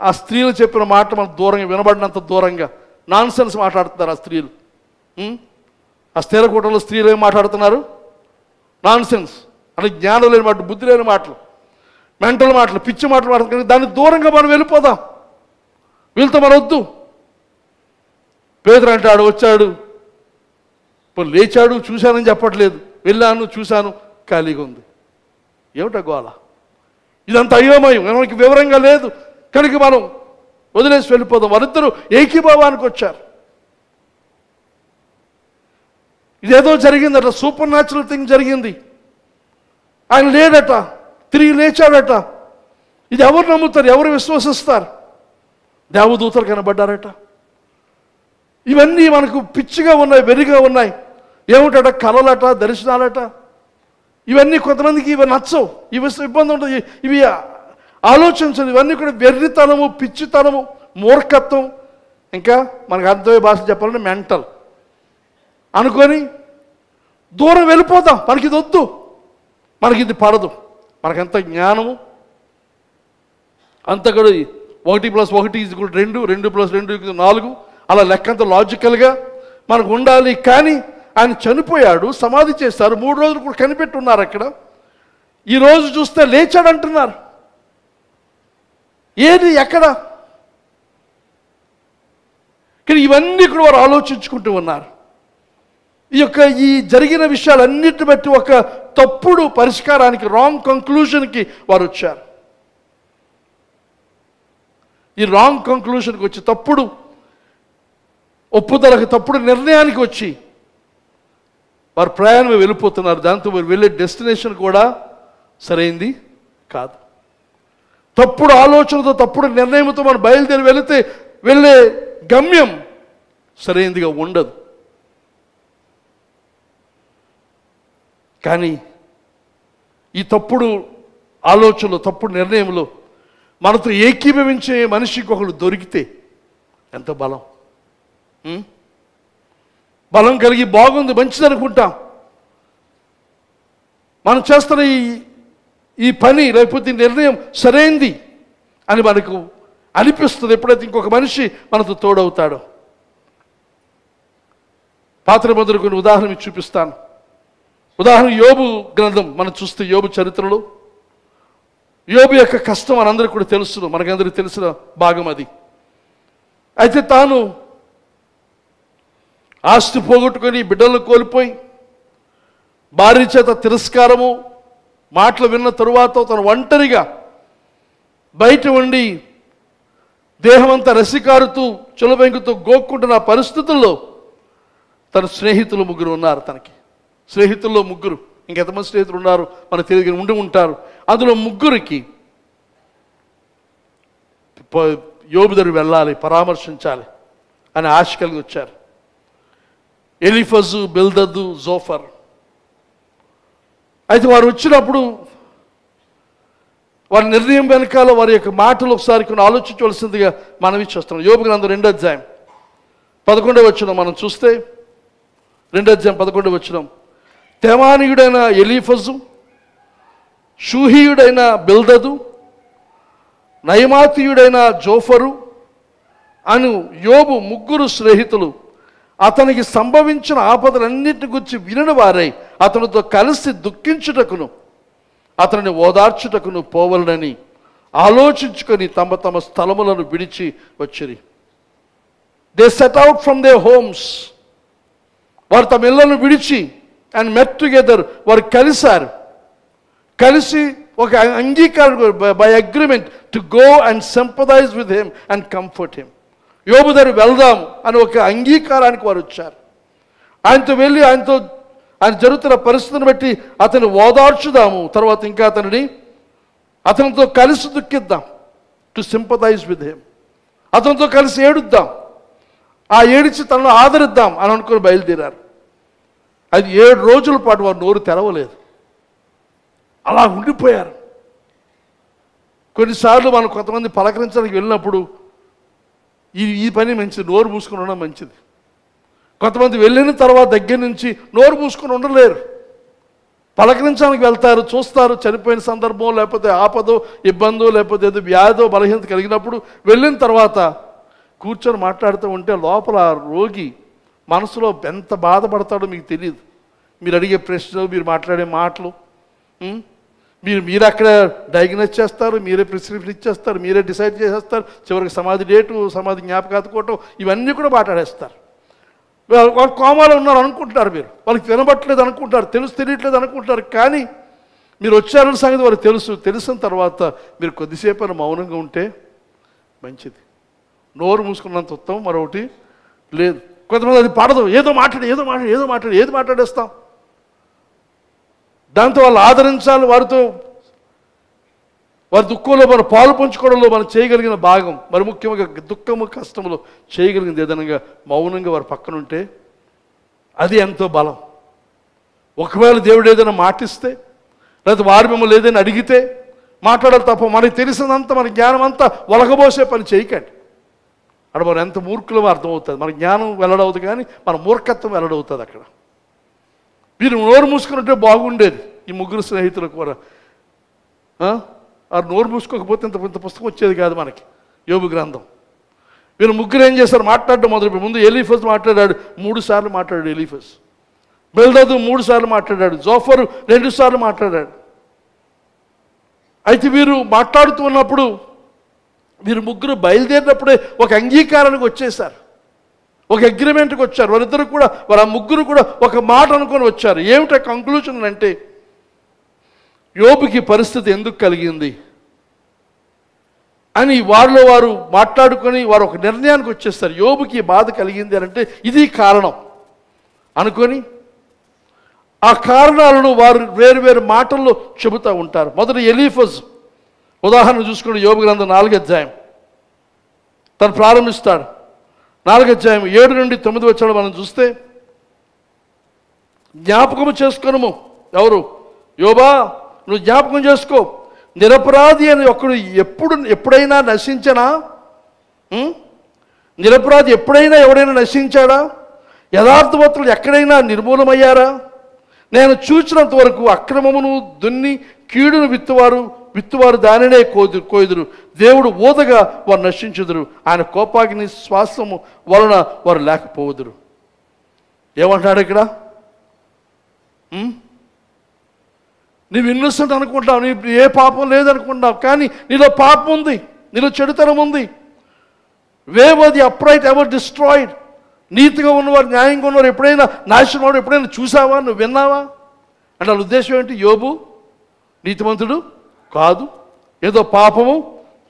ఆ స్త్రీలు చెప్పిన మాట మనకు దూరంగా వినబడినంత దూరంగా నాన్ సెన్స్ మాట్లాడుతున్నారు ఆ స్త్రీలు. ఆ స్థిరకూటంలో స్త్రీలు ఏం మాట్లాడుతున్నారు? నాన్ సెన్స్ అంటే జ్ఞానం లేని మాట, బుద్ధి లేని మాటలు, మెంటల్ మాటలు, పిచ్చి మాటలు మాట్లాడుతున్నారు. దాన్ని దూరంగా మనం వెళ్ళిపోదాం, వీళ్ళతో మనం వద్దు. పేతురు అంటాడు, వచ్చాడు, లేచాడు, చూశానని చెప్పట్లేదు, వెళ్ళాను, చూశాను, ఖాళీగా ఉంది. ఏమిటా గోల? ఇదంతా అయోమయం, మనకి వివరంగా లేదు. కనుక మనం వదిలేసి వెళ్ళిపోదాం. వారిద్దరూ ఏకీభావానికి వచ్చారు. ఇదేదో జరిగిందట, సూపర్ న్యాచురల్ థింగ్ జరిగింది. ఆయన లేడట, తిరిగి లేచాడట. ఇది ఎవరు నమ్ముతారు? ఎవరు విశ్వసిస్తారు? దేవదూతలు కనబడ్డారట. ఇవన్నీ మనకు పిచ్చిగా ఉన్నాయి, వెరిగా ఉన్నాయి. ఏమిటట? కలలట, దర్శనాలట. ఇవన్నీ కొంతమందికి ఇవి నచ్చవు, ఇవి ఇబ్బంది ఉంటుంది, ఇవి ఆలోచించదు. ఇవన్నీ కూడా వెర్రితనము, పిచ్చితనము, మూర్ఖత్వం, ఇంకా మనకు అర్థమయ్యే భాష చెప్పాలంటే మెంటల్ అనుకొని దూరం వెళ్ళిపోతాం. మనకి ఇది వద్దు, మనకి ఇది పడదు. మనకంత జ్ఞానము అంత కూడా 1+1 = 2, 2+2 = 4 అలా లెక్కంత లాజికల్గా మనకు ఉండాలి. కానీ ఆయన చనిపోయాడు, సమాధి చేస్తారు, 3 రోజులు కూడా కనిపెట్టి ఉన్నారు అక్కడ. ఈరోజు చూస్తే లేచాడు అంటున్నారు. ఏది, ఎక్కడ? కానీ ఇవన్నీ కూడా వారు ఆలోచించుకుంటూ ఉన్నారు. ఈ జరిగిన విషయాలన్నిటిని బట్టి ఒక తప్పుడు పరిష్కారానికి, రాంగ్ కంక్లూషన్కి వారు వచ్చారు. ఈ రాంగ్ కంక్లూషన్కి వచ్చి, తప్పుడు ఒప్పుదలకు, తప్పుడు నిర్ణయానికి వచ్చి వారు ప్రయాణం వెళ్ళిపోతున్నారు. దాంతో వారు వెళ్ళే డెస్టినేషన్ కూడా సరైంది కాదు. తప్పుడు ఆలోచనతో, తప్పుడు నిర్ణయంతో మనం బయలుదేరి వెళితే వెళ్ళే గమ్యం సరైనదిగా ఉండదు. కానీ ఈ తప్పుడు ఆలోచనలు, తప్పుడు నిర్ణయంలో మనతో ఏకీభవించే మనిషికి ఒకడు దొరికితే ఎంత బలం! బలం కలిగి బాగుంది, మంచిది అనుకుంటాం. మనం చేస్తున్న ఈ పని లేకపోతే నిర్ణయం సరైంది అని మనకు అనిపిస్తుంది ఎప్పుడైతే ఇంకొక మనిషి మనతో తోడవుతాడో. పాత నిబంధనకు కొన్ని ఉదాహరణ చూపిస్తాను. ఉదాహరణ యోబు గ్రంథం మనం చూస్తే, యోబు చరిత్రలో యోబు యొక్క కష్టం మనందరికీ కూడా తెలుసు, మనకందరికీ తెలిసిన భాగం అది. అయితే తాను ఆస్తి పోగొట్టుకొని, బిడ్డలను కోల్పోయి, భార్య చేత తిరస్కారము, మాటలు విన్న తరువాత తను ఒంటరిగా బయట ఉండి దేహమంతా రసికారుతూ, చులబెంకుతూ గోక్కుంటున్న పరిస్థితుల్లో తన స్నేహితులు 3 ఉన్నారు. తనకి స్నేహితుల్లో 3, ఇంకెంతమంది స్నేహితులు ఉన్నారు మనకు తెలియదు, ఉండి ఉంటారు. అందులో 3కి యోబు దగ్గరికి వెళ్ళాలి, పరామర్శించాలి అని ఆశ కలిగి వచ్చారు. Eliphaz, Bildad, Zophar. అయితే వారు వచ్చినప్పుడు వారి నిర్ణయం వెనకాల వారి యొక్క మాటలు ఒకసారి కొన్ని ఆలోచించవలసిందిగా మనవి చేస్తున్నాం. యోబు గ్రంథం 2వ అధ్యాయం 11వ వచనం మనం చూస్తే, 2వ అధ్యాయం 11వ వచనం, తెమానీయుడైన ఎలీఫజు, షూహీయుడైన బిల్దదు, నయమాతీయుడైన జోఫరు అను యోబు 3 స్నేహితులు అతనికి సంభవించిన ఆపదలన్నిటి గురించి వినిన వారై అతనితో కలిసి దుఃఖించుటకును అతనిని ఓదార్చుటకును పోవలనని ఆలోచించుకొని తమ తమ స్థలములను విడిచి వచ్చిరి. They set out from there homes. వారు తమ ఇళ్లను విడిచి అండ్ మెట్ టుగెదర్, వారు కలిసి ఒక అంగీకారం, by agreement to go and sympathise with him and comfort him. యోబు దగ్గర వెళ్దాం అని ఒక అంగీకారానికి వారు వచ్చారు. ఆయనతో వెళ్ళి ఆయన జరుగుతున్న పరిస్థితిని బట్టి అతన్ని ఓదార్చుదాము, తర్వాత ఇంకా అతనితో కలిసి దుఃఖిద్దాం, టు సింపథైజ్ విత్ హిమ్, అతనితో కలిసి ఏడుద్దాం, ఆ ఏడిచి తనను ఆదరిద్దాం అని అనుకుని బయలుదేరారు. అది 7 రోజుల పాటు వారు నోరు తెరవలేదు, అలా ఉండిపోయారు. కొన్నిసార్లు మనం కొంతమంది పలకరించడానికి వెళ్ళినప్పుడు ఈ పని మంచిది, నోరు మూసుకొని ఉండడం మంచిది. కొంతమంది వెళ్ళిన తర్వాత దగ్గర నుంచి నోరు మూసుకొని ఉండలేరు. పలకరించడానికి వెళ్తారు, చూస్తారు, చనిపోయిన సందర్భం, లేకపోతే ఆపదో, ఇబ్బందో, లేకపోతే ఏదో వ్యాధో, బలహీనత కలిగినప్పుడు వెళ్ళిన తర్వాత కూర్చొని మాట్లాడుతూ ఉంటే లోపల రోగి మనసులో ఎంత బాధపడతాడో మీకు తెలియదు. మీరు అడిగే ప్రశ్నలు, మీరు మాట్లాడే మాటలు, మీరు అక్కడ డయాగ్నోస్ చేస్తారు, మీరే ప్రిస్క్రిప్షన్ ఇచ్చేస్తారు, మీరే డిసైడ్ చేసేస్తారు. చివరికి సమాధి డేటు, సమాధి జ్ఞాపకాతుకోవటం, ఇవన్నీ కూడా మాట్లాడేస్తారు. వాళ్ళు కోమాలో ఉన్నారు అనుకుంటున్నారు, మీరు వాళ్ళకి వినబట్టలేదు అనుకుంటారు, తెలియట్లేదు అనుకుంటారు. కానీ మీరు వచ్చారన్న సంగతి వారికి తెలిసిన తర్వాత మీరు కొద్దిసేపు మౌనంగా ఉంటే మంచిది. నోరు మూసుకున్నంత ఉత్తమం మరొకటి లేదు. కొంతమంది అది పడదు, ఏదో మాట్లాడి ఏది మాట్లాడేస్తాం. దాంతో వాళ్ళు ఆదరించాలి, వారి దుఃఖంలో మనం పాలు పంచుకోవడంలో మనం చేయగలిగిన భాగం, మరి ముఖ్యంగా దుఃఖము కష్టంలో చేయగలిగింది ఏదనగా మౌనంగా వారి పక్కన ఉంటే అది ఎంతో బలం. ఒకవేళ దేవుడు ఏదైనా మాటిస్తే, లేదా వారు మిమ్మల్ని ఏదైనా అడిగితే మాట్లాడాలి తప్ప మనకి తెలిసినంత, మన జ్ఞానం అంతా ఒలగబోసే పని చేయకండి. అక్కడ మనం ఎంత మూర్ఖులమో అర్థమవుతుంది. మన జ్ఞానం వెల్లడవుతుంది కానీ మన మూర్ఖత్వం వెల్లడవుతుంది. అక్కడ మీరు నోరు మూసుకున్నట్టే బాగుండేది. ఈ 3 స్నేహితులకు కూడా నోరు మూసుకోకపోతే ఇంత పుస్తకం వచ్చేది కాదు మనకి, యోబు గ్రంథం. వీళ్ళు 3 ఏం చేశారు? మాట్లాడడం మొదలుపెట్టి. ముందు ఎలీఫజ్ మాట్లాడాడు, 3 సార్లు మాట్లాడాడు ఎలీఫజ్. బెల్దదు 3 సార్లు మాట్లాడాడు. జోఫరు 2 సార్లు మాట్లాడాడు. అయితే వీరు మాట్లాడుతూ ఉన్నప్పుడు వీరు 3 బయలుదేరినప్పుడే ఒక అంగీకారానికి వచ్చేసారు, ఒక అగ్రిమెంట్కి వచ్చారు. వారిద్దరు కూడా, వారు ఆ 3 కూడా ఒక మాట అనుకొని వచ్చారు. ఏమిటా కంక్లూజన్ అంటే, యోబుకి పరిస్థితి ఎందుకు కలిగింది అని వారిలో వారు మాట్లాడుకొని వారు ఒక నిర్ణయానికి వచ్చేస్తారు. యోబుకి బాధ కలిగింది అని అంటే ఇది కారణం అనుకొని ఆ కారణాలను వారు వేరు మాటల్లో చెబుతూ ఉంటారు. మొదట ఎలీఫజ్ ఉదాహరణ చూసుకుని యోబు గ్రంథం 4వ అధ్యాయం తను ప్రారంభిస్తాడు. 4వ అధ్యాయం 7 నుండి 9 వచనాలు మనం చూస్తే, జ్ఞాపకము చేసుకొనుము. ఎవరు? యోబా, నువ్వు జ్ఞాపకం చేసుకో, నిరపరాధి అని ఒకడు ఎప్పుడైనా నశించనా? నిరపరాధి ఎవడైనా నశించాడా? యథార్థవంతులు ఎక్కడైనా నిర్మూలమయ్యారా? నేను చూచినంత వరకు అక్రమమును దున్ని కీడును విత్తువారు దానినే కోయుదురు. దేవుడు ఊదగా వారు నశించుదురు. ఆయన కోపాగ్ని శ్వాసము వలన వారు లేకపోదురు. ఏమంటాడు ఇక్కడ? నువ్వు ఇన్నోసెంట్ అనుకుంటావు, నీ ఏ పాపం లేదనుకుంటావు, కానీ నీలో పాపం ఉంది, నీలో చెడుతనం ఉంది. Wave the upright ever destroyed. నీతిగా ఉన్నవారు, న్యాయంగా ఉన్నవారు ఎప్పుడైనా నాశనం వాడు ఎప్పుడైనా చూసావా? నువ్వు విన్నావా? అంటే వాళ్ళ ఉద్దేశం ఏంటి? యోబు నీతిమంతుడు కాదు, ఏదో పాపము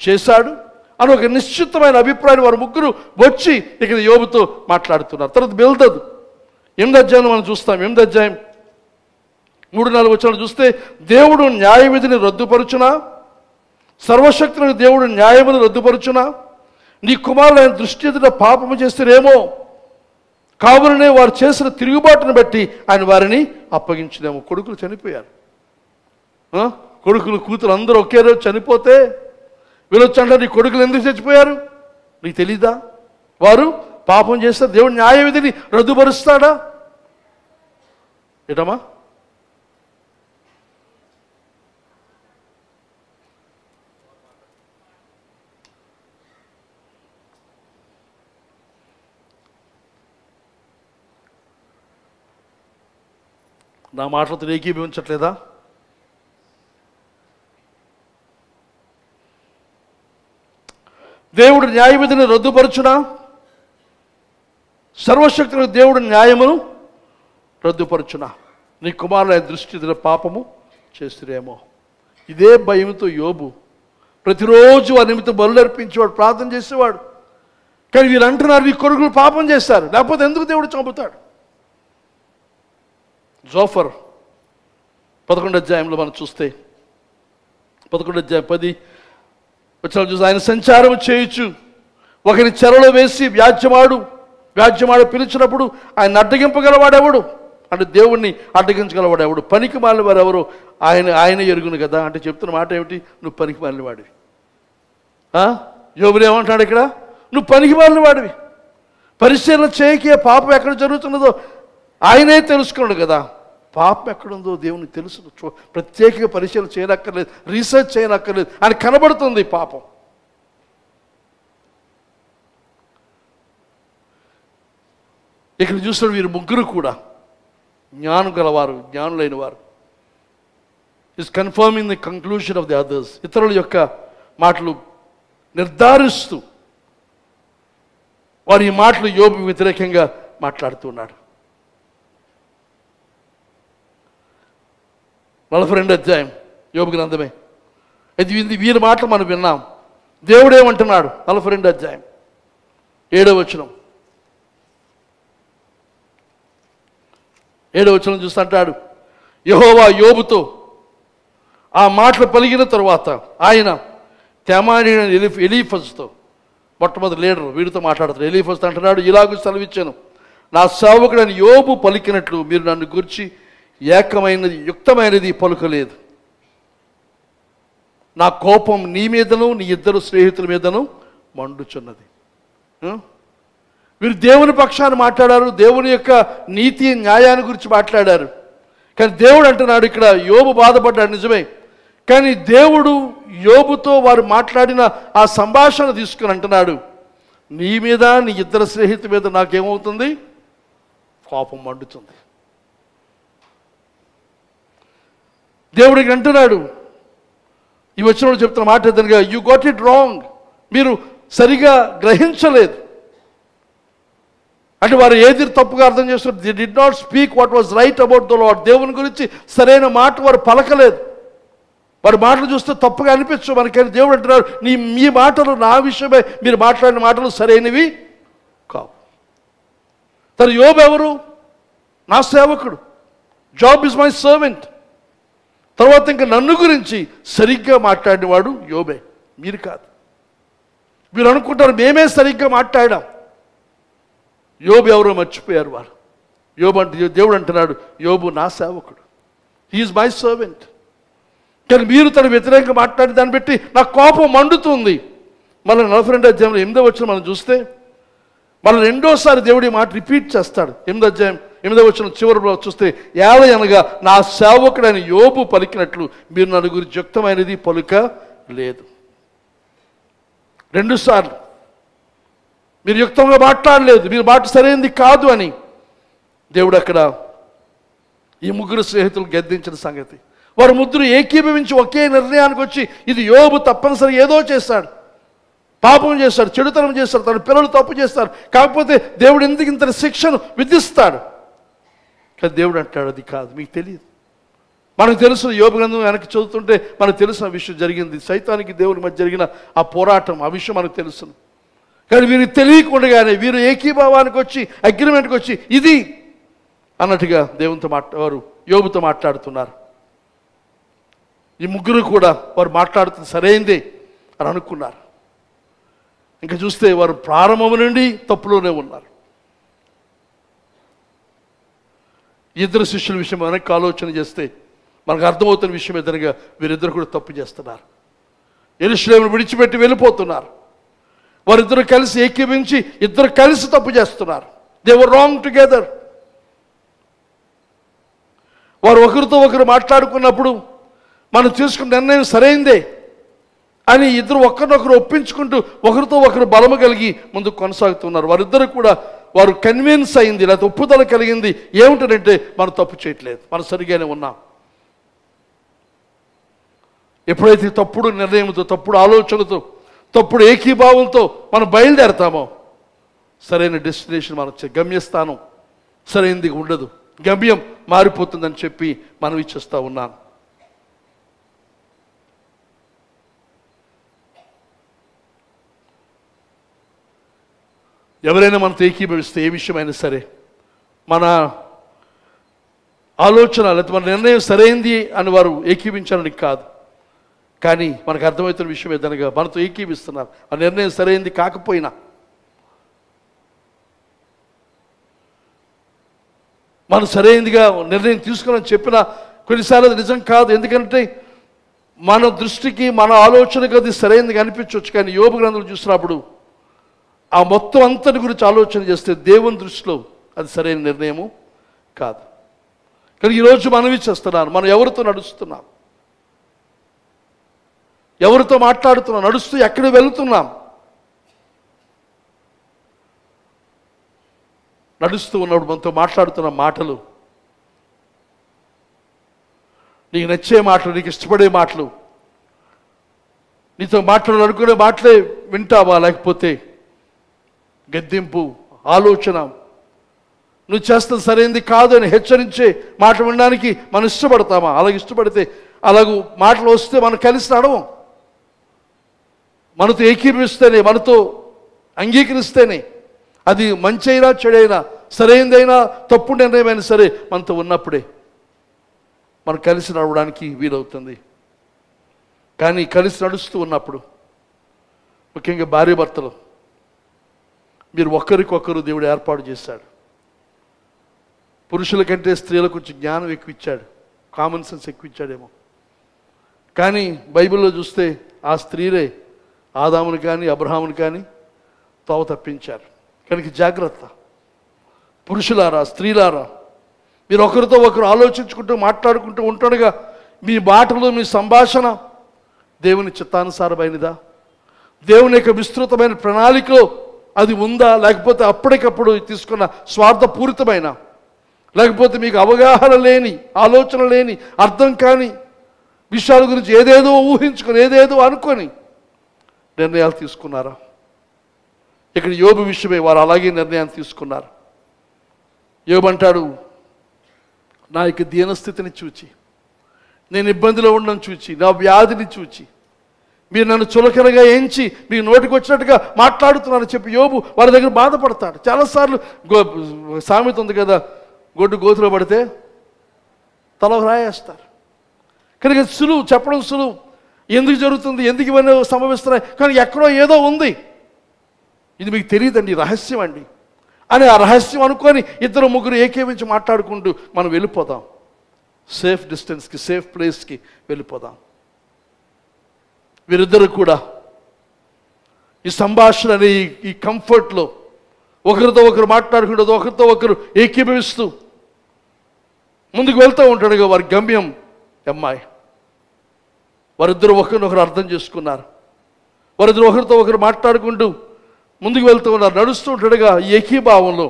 చేశాడు అని ఒక నిశ్చితమైన అభిప్రాయం వారు 3 వచ్చి ఇక్కడ యోబుతో మాట్లాడుతున్నారు. తర్వాత బెల్దదు 8వ అధ్యాయం మనం చూస్తాం. 8వ అధ్యాయం 3-4 వచనాలు చూస్తే, దేవుడు న్యాయవిధిని రద్దుపరుచునా? సర్వశక్తుని దేవుడు న్యాయమును రద్దుపరుచునా? నీ కుమారులు ఆయన దృష్టి ఎదుట పాపము చేస్తారేమో, కావుననే వారు చేసిన తిరుగుబాటును బట్టి ఆయన వారిని అప్పగించలేము. కొడుకులు చనిపోయారు, కొడుకులు కూతురు అందరూ ఒకే రోజు చనిపోతే వీళ్ళొచ్చంటే నీ కొడుకులు ఎందుకు చచ్చిపోయారు నీకు తెలీదా? వారు పాపం చేస్తారు, దేవుడు న్యాయ విధిని రద్దుపరుస్తాడా? ఏటమ్మా? నా మాటలతో ఏకీభవించట్లేదా? దేవుడు న్యాయ విధిని రద్దుపరచునా? సర్వశక్తులకు దేవుడు న్యాయమును రద్దుపరచునా? నీ కుమారుల దృష్టి పాపము చేస్తురేమో. ఇదే భయంతో యోబు ప్రతిరోజు ఆ నిమిత్తం బలులు అర్పించేవాడు, ప్రార్థన చేసేవాడు. కానీ వీరు అంటున్నారు, నీ కొడుకులు పాపం చేస్తారు, లేకపోతే ఎందుకు దేవుడు చంపుతాడు? జోఫర్ 11వ అధ్యాయంలో మనం చూస్తే 11వ అధ్యాయం 10 వచనం చూస్తే, ఆయన సంచారం చేయొచ్చు ఒకరి చెరలో వేసి వ్యాజ్యమాడు పిలిచినప్పుడు ఆయన అడ్డగింపగలవాడెవడు? అంటే దేవుణ్ణి అడ్డగించగలవాడెవడు? పనికి మాలిన వారు ఎవరు? ఆయన ఎరుగును కదా. అంటే చెప్తున్న మాట ఏమిటి? నువ్వు పనికి మాలిన వాడివి. యోబులు ఏమంటాడు ఇక్కడ? నువ్వు పనికి మాలిన వాడివి. పరిశీలన చేయకే పాపం ఎక్కడ జరుగుతున్నదో ఆయనే తెలుసుకున్నాడు కదా. పాపం ఎక్కడుందో దేవునికి తెలుసు. ప్రత్యేకంగా పరిశీలన చేయనక్కర్లేదు, రీసెర్చ్ చేయనక్కర్లేదు, ఆయన కనబడుతుంది పాపం. ఇక్కడ చూసిన వీరు ముగ్గురు కూడా జ్ఞానం గలవారు, జ్ఞానులైన వారు. Is confirming the conclusion of the others. ఇతరుల యొక్క మాటలు నిర్ధారిస్తూ వారి ఈ మాటలు యోబు వ్యతిరేకంగా మాట్లాడుతున్నాడు. 42వ అధ్యాయం యోబు గ్రంథమే. ఇది వీరి మాటలు మనం విన్నాం. దేవుడేమంటున్నాడు? 42వ అధ్యాయం 7వ వచనం. 7వ వచనం చూస్తే అంటాడు, యెహోవా యోబుతో ఆ మాటలు పలికిన తరువాత ఆయన తెమానీయుడైన ఎలీఫజుతో, మొట్టమొదటి లీడర్, వీడితో మాట్లాడుతాడు. ఎలీఫజుతో అంటున్నాడు, ఇలాగూ సెలవిచ్చాను, నా సేవకుడైన యోబు పలికినట్లు మీరు నన్ను గురించి ఏకమైనది యుక్తమైనది పలుకలేదు. నా కోపం నీ మీదను నీ ఇద్దరు స్నేహితుల మీదను మండుచున్నది. వీరు దేవుని పక్షాన్ని మాట్లాడారు, దేవుని యొక్క నీతి న్యాయాన్ని గురించి మాట్లాడారు. కానీ దేవుడు అంటున్నాడు ఇక్కడ, యోబు బాధపడ్డాడు నిజమే, కానీ దేవుడు యోబుతో వారు మాట్లాడిన ఆ సంభాషణ తీసుకుని అంటున్నాడు, నీ మీద నీ ఇద్దరు స్నేహితుల మీద నాకేమవుతుంది? కోపం మండుతుంది. దేవుడికి అంటున్నాడు, ఈ వచ్చినప్పుడు చెప్తున్న మాట ఏదనగా, యూ గాట్ ఇట్ రాంగ్, మీరు సరిగా గ్రహించలేదు. అంటే వారు ఏది తప్పుగా అర్థం చేస్తున్నారు? The did not speak what was write about the lord. దేవుని గురించి సరైన మాట వారు పలకలేదు. వారి మాటలు చూస్తే తప్పుగా అనిపించు మనకని దేవుడు అంటున్నారు, మీ మాటలు నా విషయమై మీరు మాట్లాడిన మాటలు సరైనవి కావు. తన యోబు ఎవరు? నా సేవకుడు. Job is my servant. తర్వాత ఇంకా నన్ను గురించి సరిగ్గా మాట్లాడినవాడు యోబే, మీరు కాదు. మీరు అనుకుంటారు మేమే సరిగ్గా మాట్లాడాం. యోబు ఎవరో మర్చిపోయారు వారు. దేవుడు అంటున్నాడు, యోబు నా సేవకుడు, హీఈస్ మై సర్వెంట్. కానీ మీరు తన వ్యతిరేకంగా మాట్లాడి దాన్ని బట్టి నా కోపం మండుతుంది. మళ్ళీ 42వ అధ్యాయంలో 8వ వచనం మనం చూస్తే, మళ్ళీ రెండోసారి దేవుడి మాట రిపీట్ చేస్తాడు. 8వ అధ్యాయం 8వ వచనం చివరిలో చూస్తే, అనగా నా సేవకుడైన యోబు పలికినట్లు మీరు నన్ను గురించి యుక్తమైనది పలుక లేదు. 2 సార్లు మీరు యుక్తంగా మాట్లాడలేదు, మీరు మాట సరైనది కాదు అని దేవుడు అక్కడ ఈ ముగ్గురు స్నేహితులు గద్దించిన సంగతి. వారు ముగ్గురు ఏకీభవించి ఒకే నిర్ణయానికి వచ్చి, ఇది యోబు తప్పనిసరి ఏదో చేశాడు, పాపం చేస్తాడు, చెడుతనం చేస్తాడు, తన పిల్లలు తప్పు చేస్తారు, కాకపోతే దేవుడు ఎందుకు ఇంత శిక్షను విధిస్తాడు? కానీ దేవుడు అంటాడు, అది కాదు, మీకు తెలియదు. మనకు తెలుసు, యోబు గ్రంథం వెనక్కి చదువుతుంటే మనకు తెలిసిన విషయం జరిగింది, సైతానికి దేవుని మధ్య జరిగిన ఆ పోరాటం, ఆ విషయం మనకు తెలుసు. కానీ వీరికి తెలియకుండానే వీరు ఏకీభావానికి వచ్చి, అగ్రిమెంట్కి వచ్చి ఇది అన్నట్టుగా దేవునితో వారు యోబుతో మాట్లాడుతున్నారు. ఈ ముగ్గురు కూడా వారు మాట్లాడుతుంది సరైందే అని అనుకున్నారు. ఇంకా చూస్తే వారు ప్రారంభం నుండి తప్పులోనే ఉన్నారు. ఇద్దరు శిష్యుల విషయం వెనక్కి ఆలోచన చేస్తే మనకు అర్థమవుతున్న విషయం ఎదురుగా వీరిద్దరు కూడా తప్పు చేస్తున్నారు. యెరూషలేమును విడిచిపెట్టి వెళ్ళిపోతున్నారు. వారిద్దరు కలిసి ఏకీభించి ఇద్దరు కలిసి తప్పు చేస్తున్నారు. They were wrong together. వారు ఒకరితో ఒకరు మాట్లాడుకున్నప్పుడు మనం తీసుకున్న నిర్ణయం సరైందే అని ఇద్దరు ఒకరినొకరు ఒప్పించుకుంటూ ఒకరితో ఒకరు బలము కలిగి ముందుకు కొనసాగుతున్నారు. వారిద్దరు కూడా వారు కన్విన్స్ అయింది, లేకపోతే ఒప్పుదల కలిగింది ఏమిటంటే మనం తప్పు చేయట్లేదు, మనం సరిగానే ఉన్నాం. ఎప్పుడైతే తప్పుడు నిర్ణయంతో, తప్పుడు ఆలోచనతో, తప్పుడు ఏకీభావంతో మనం బయలుదేరతామో సరైన డెస్టినేషన్, మన గమ్యస్థానం సరైనది ఉండదు. గమ్యం మారిపోతుందని చెప్పి మనవి చేస్తూ ఉన్నాను. ఎవరైనా మనతో ఏకీభవిస్తే ఏ విషయమైనా సరే, మన ఆలోచన లేకపోతే మన నిర్ణయం సరైంది అని వారు ఏకీభించడానికి కాదు, కానీ మనకు అర్థమవుతున్న విషయం ఏదనగా మనతో ఏకీభిస్తున్నారు. ఆ నిర్ణయం సరైంది కాకపోయినా మనం సరైనదిగా నిర్ణయం తీసుకోవాలని చెప్పినా కొన్నిసార్లు అది నిజం కాదు. ఎందుకంటే మన దృష్టికి మన ఆలోచనకు అది సరైనదిగా అనిపించవచ్చు, కానీ యోబు గ్రంథం చూసినప్పుడు ఆ మొత్తం అంతటి గురించి ఆలోచన చేస్తే దేవుని దృష్టిలో అది సరైన నిర్ణయము కాదు. కానీ ఈరోజు మనవి చేస్తున్నాను, మనం ఎవరితో నడుస్తున్నాం, ఎవరితో మాట్లాడుతున్నాం, నడుస్తూ ఎక్కడ వెళుతున్నాం. నడుస్తూ ఉన్నప్పుడు మనతో మాట్లాడుతున్న మాటలు నీకు నచ్చే మాటలు, నీకు ఇష్టపడే మాటలు, నీతో మాట్లాడాలనుకునే మాటలే వింటావా, లేకపోతే గద్దింపు ఆలోచన, నువ్వు చేస్తుంది సరైనది కాదు అని హెచ్చరించే మాట వినడానికి మనం ఇష్టపడతామా? అలాగే ఇష్టపడితే అలాగూ మాటలు వస్తే మనం కలిసి నడవం. మనతో ఏకీభవిస్తేనే, మనతో అంగీకరిస్తేనే, అది మంచి అయినా చెడైనా సరైనదైనా తప్పు నిర్ణయమైనా సరే మనతో ఉన్నప్పుడే మనం కలిసి నడవడానికి వీలవుతుంది. కానీ కలిసి నడుస్తూ ఉన్నప్పుడు ముఖ్యంగా భార్య భర్తలు మీరు ఒకరికొకరు దేవుడు ఏర్పాటు చేశాడు. పురుషుల కంటే స్త్రీలకు కొంచెం జ్ఞానం ఎక్కువ ఇచ్చాడు, కామన్ సెన్స్ ఎక్కువ ఇచ్చాడేమో. కానీ బైబిల్లో చూస్తే ఆ స్త్రీలే ఆదాముని కానీ అబ్రహాముని కానీ తోవ తప్పించారు. కనుక జాగ్రత్త పురుషులారా, స్త్రీలారా, మీరు ఒకరితో ఒకరు ఆలోచించుకుంటూ మాట్లాడుకుంటూ ఉంటుండగా మీ మాటలు, మీ సంభాషణ దేవుని చిత్తానుసారమైనదా, దేవుని యొక్క విస్తృతమైన ప్రణాళికలో అది ఉందా, లేకపోతే అప్పటికప్పుడు తీసుకున్న స్వార్థపూరితమైన, లేకపోతే మీకు అవగాహన లేని, ఆలోచన లేని, అర్థం కాని విషయాల గురించి ఏదేదో ఊహించుకొని ఏదేదో అనుకొని నిర్ణయాలు తీసుకున్నారా? ఇక్కడ యోబు విషయమే వారు అలాగే నిర్ణయాన్ని తీసుకున్నారు. యోబు అంటాడు, నా యొక్క దీనస్థితిని చూచి, నేను ఇబ్బందిలో ఉండడం చూచి, నా వ్యాధిని చూచి మీరు నన్ను చులకనగా ఎంచి మీకు నోటికి వచ్చినట్టుగా మాట్లాడుతున్నారని చెప్పి యోబు వారి దగ్గర బాధపడతాడు. చాలాసార్లు సామెత ఉంది కదా, గొడ్డు గోతులో పడితే తల రాయేస్తారు. కనుక సులువు, చెప్పడం సులువు, ఎందుకు జరుగుతుంది, ఎందుకు ఇవన్నీ సంభవిస్తున్నాయి, కానీ ఎక్కడో ఏదో ఉంది, ఇది మీకు తెలియదండి, రహస్యం అండి అని ఆ రహస్యం అనుకొని ఇద్దరు ముగ్గురు ఏకీవించి మాట్లాడుకుంటూ మనం వెళ్ళిపోదాం, సేఫ్ డిస్టెన్స్కి, సేఫ్ ప్లేస్కి వెళ్ళిపోదాం. వీరిద్దరు కూడా ఈ సంభాషణ అనే ఈ కంఫర్ట్లో ఒకరితో ఒకరు మాట్లాడుకుంటూ ఒకరితో ఒకరు ఏకీభవిస్తూ ముందుకు వెళ్తూ ఉంటాడుగా వారి గమ్యం అమ్మాయి. వారిద్దరూ ఒకరినొకరు అర్థం చేసుకున్నారు. వారిద్దరు ఒకరితో ఒకరు మాట్లాడుకుంటూ ముందుకు వెళ్తూ ఉన్నారు. నడుస్తూ ఉంటాడుగా ఈ ఏకీభావంలో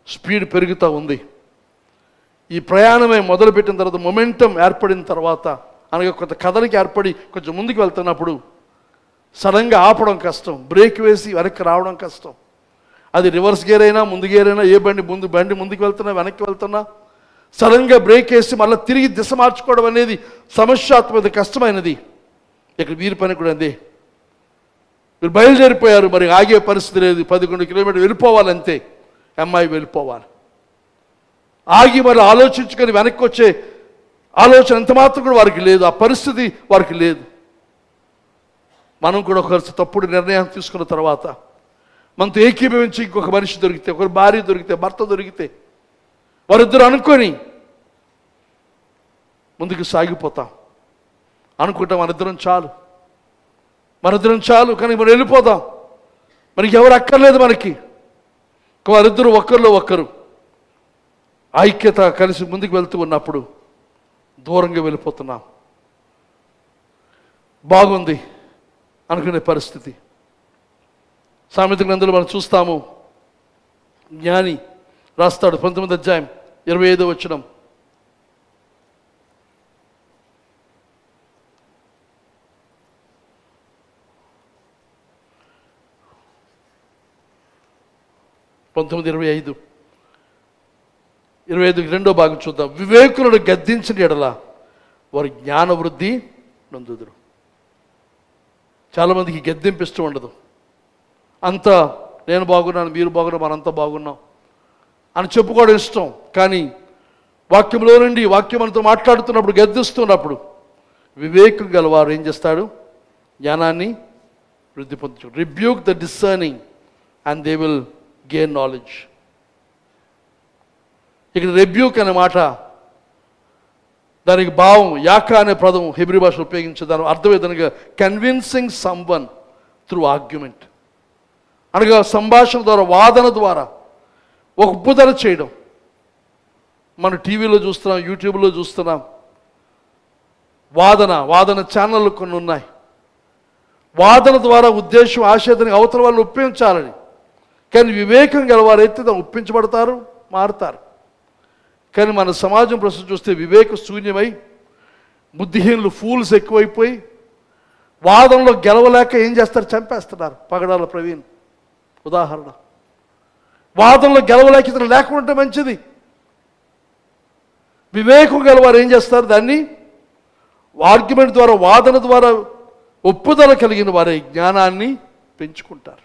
స్పీడ్ పెరుగుతూ ఉంది. ఈ ప్రయాణమే మొదలుపెట్టిన తర్వాత, మొమెంటం ఏర్పడిన తర్వాత, అనగా కొంత కథలకి ఏర్పడి కొంచెం ముందుకు వెళ్తున్నప్పుడు సడన్గా ఆపడం కష్టం, బ్రేక్ వేసి వెనక్కి రావడం కష్టం. అది రివర్స్ గేర్ అయినా ముందు గేర్ అయినా, ఏ బండి ముందుకు వెళ్తున్నా వెనక్కి వెళ్తున్నా సడన్గా బ్రేక్ వేసి మళ్ళీ తిరిగి దిశ మార్చుకోవడం అనేది సమస్యాత్మక కష్టమైనది. ఇక్కడ వీరి పని కూడా అదే. మీరు బయలుదేరిపోయారు, మరి ఆగే పరిస్థితి లేదు, 11 కిలోమీటర్లు వెళ్ళిపోవాలంతే. అమ్మాయి వెళ్ళిపోవాలి. ఆగి మరి ఆలోచించుకొని వెనక్కి వచ్చే ఆలోచన ఎంత మాత్రం కూడా వారికి లేదు, ఆ పరిస్థితి వారికి లేదు. మనం కూడా ఒక తప్పుడు నిర్ణయం తీసుకున్న తర్వాత మనతో ఏకీభవించి ఇంకొక మనిషి దొరికితే, ఒకరు భార్య దొరికితే, భర్త దొరికితే, వారిద్దరు అనుకొని ముందుకు సాగిపోతాం. అనుకుంటాం మనిద్దరం చాలు, కానీ మనం వెళ్ళిపోదాం, మనకి ఎవరు అక్కర్లేదు. మనకి వారిద్దరు ఒకరిలో ఒకరు ఐక్యత కలిసి ముందుకు వెళ్తూ ఉన్నప్పుడు దూరంగా వెళ్ళిపోతున్నాం. బాగుంది అనుకునే పరిస్థితి. సామెత గ్రంథంలో మనం చూస్తాము, జ్ఞాని రాస్తాడు 19వ అధ్యాయం 25వ వచనం, 25 రెండో భాగం చూద్దాం. వివేకులను గద్దించిన ఎడల వారి జ్ఞాన వృద్ధి నొందుదురు. చాలామందికి గద్దింపిస్తూ ఉండదు. అంతా నేను బాగున్నాను, మీరు బాగున్నాం, మనంతా బాగున్నాం అని చెప్పుకోవడం ఇష్టం. కానీ వాక్యంలో నుండి వాక్యం మనతో మాట్లాడుతున్నప్పుడు, గద్దిస్తున్నప్పుడు వివేకం గలవారు ఏం చేస్తాడు? జ్ఞానాన్ని వృద్ధి పొందుతాడు. Rebuke the discerning and they will gain knowledge. ఇక్కడ రెబ్యూక్ అనే మాట, దానికి భావం యాక అనే పదం హెబ్రీ భాషలో ఉపయోగించే దాని అర్థం ఏదనగా కన్విన్సింగ్ సమ్వన్ త్రూ ఆర్గ్యుమెంట్, అనగా సంభాషణ ద్వారా, వాదన ద్వారా ఒక ఉప్పుదల చేయడం. మనం టీవీలో చూస్తున్నాం, యూట్యూబ్లో చూస్తున్నాం, వాదన ఛానళ్ళు కొన్ని ఉన్నాయి. వాదన ద్వారా ఉద్దేశం, ఆశయాన్ని అవతల వాళ్ళు ఒప్పించాలని. కానీ వివేకం గలవారైతే దాన్ని ఒప్పించబడతారు, మారుతారు. కానీ మన సమాజం ప్రస్తుతం చూస్తే వివేక శూన్యమై, బుద్ధిహీనులు, ఫూల్స్ ఎక్కువైపోయి వాదనలో గెలవలేక ఏం చేస్తారు? చంపేస్తున్నారు. పగడాల ప్రవీణ్ ఉదాహరణ. వాదనలో గెలవలేక ఇతను లేకుండా మంచిది. వివేకం గలవారు ఏం చేస్తారు? దాన్ని ఆర్గ్యుమెంట్ ద్వారా, వాదన ద్వారా ఒప్పుదల కలిగిన వారి జ్ఞానాన్ని పెంచుకుంటారు.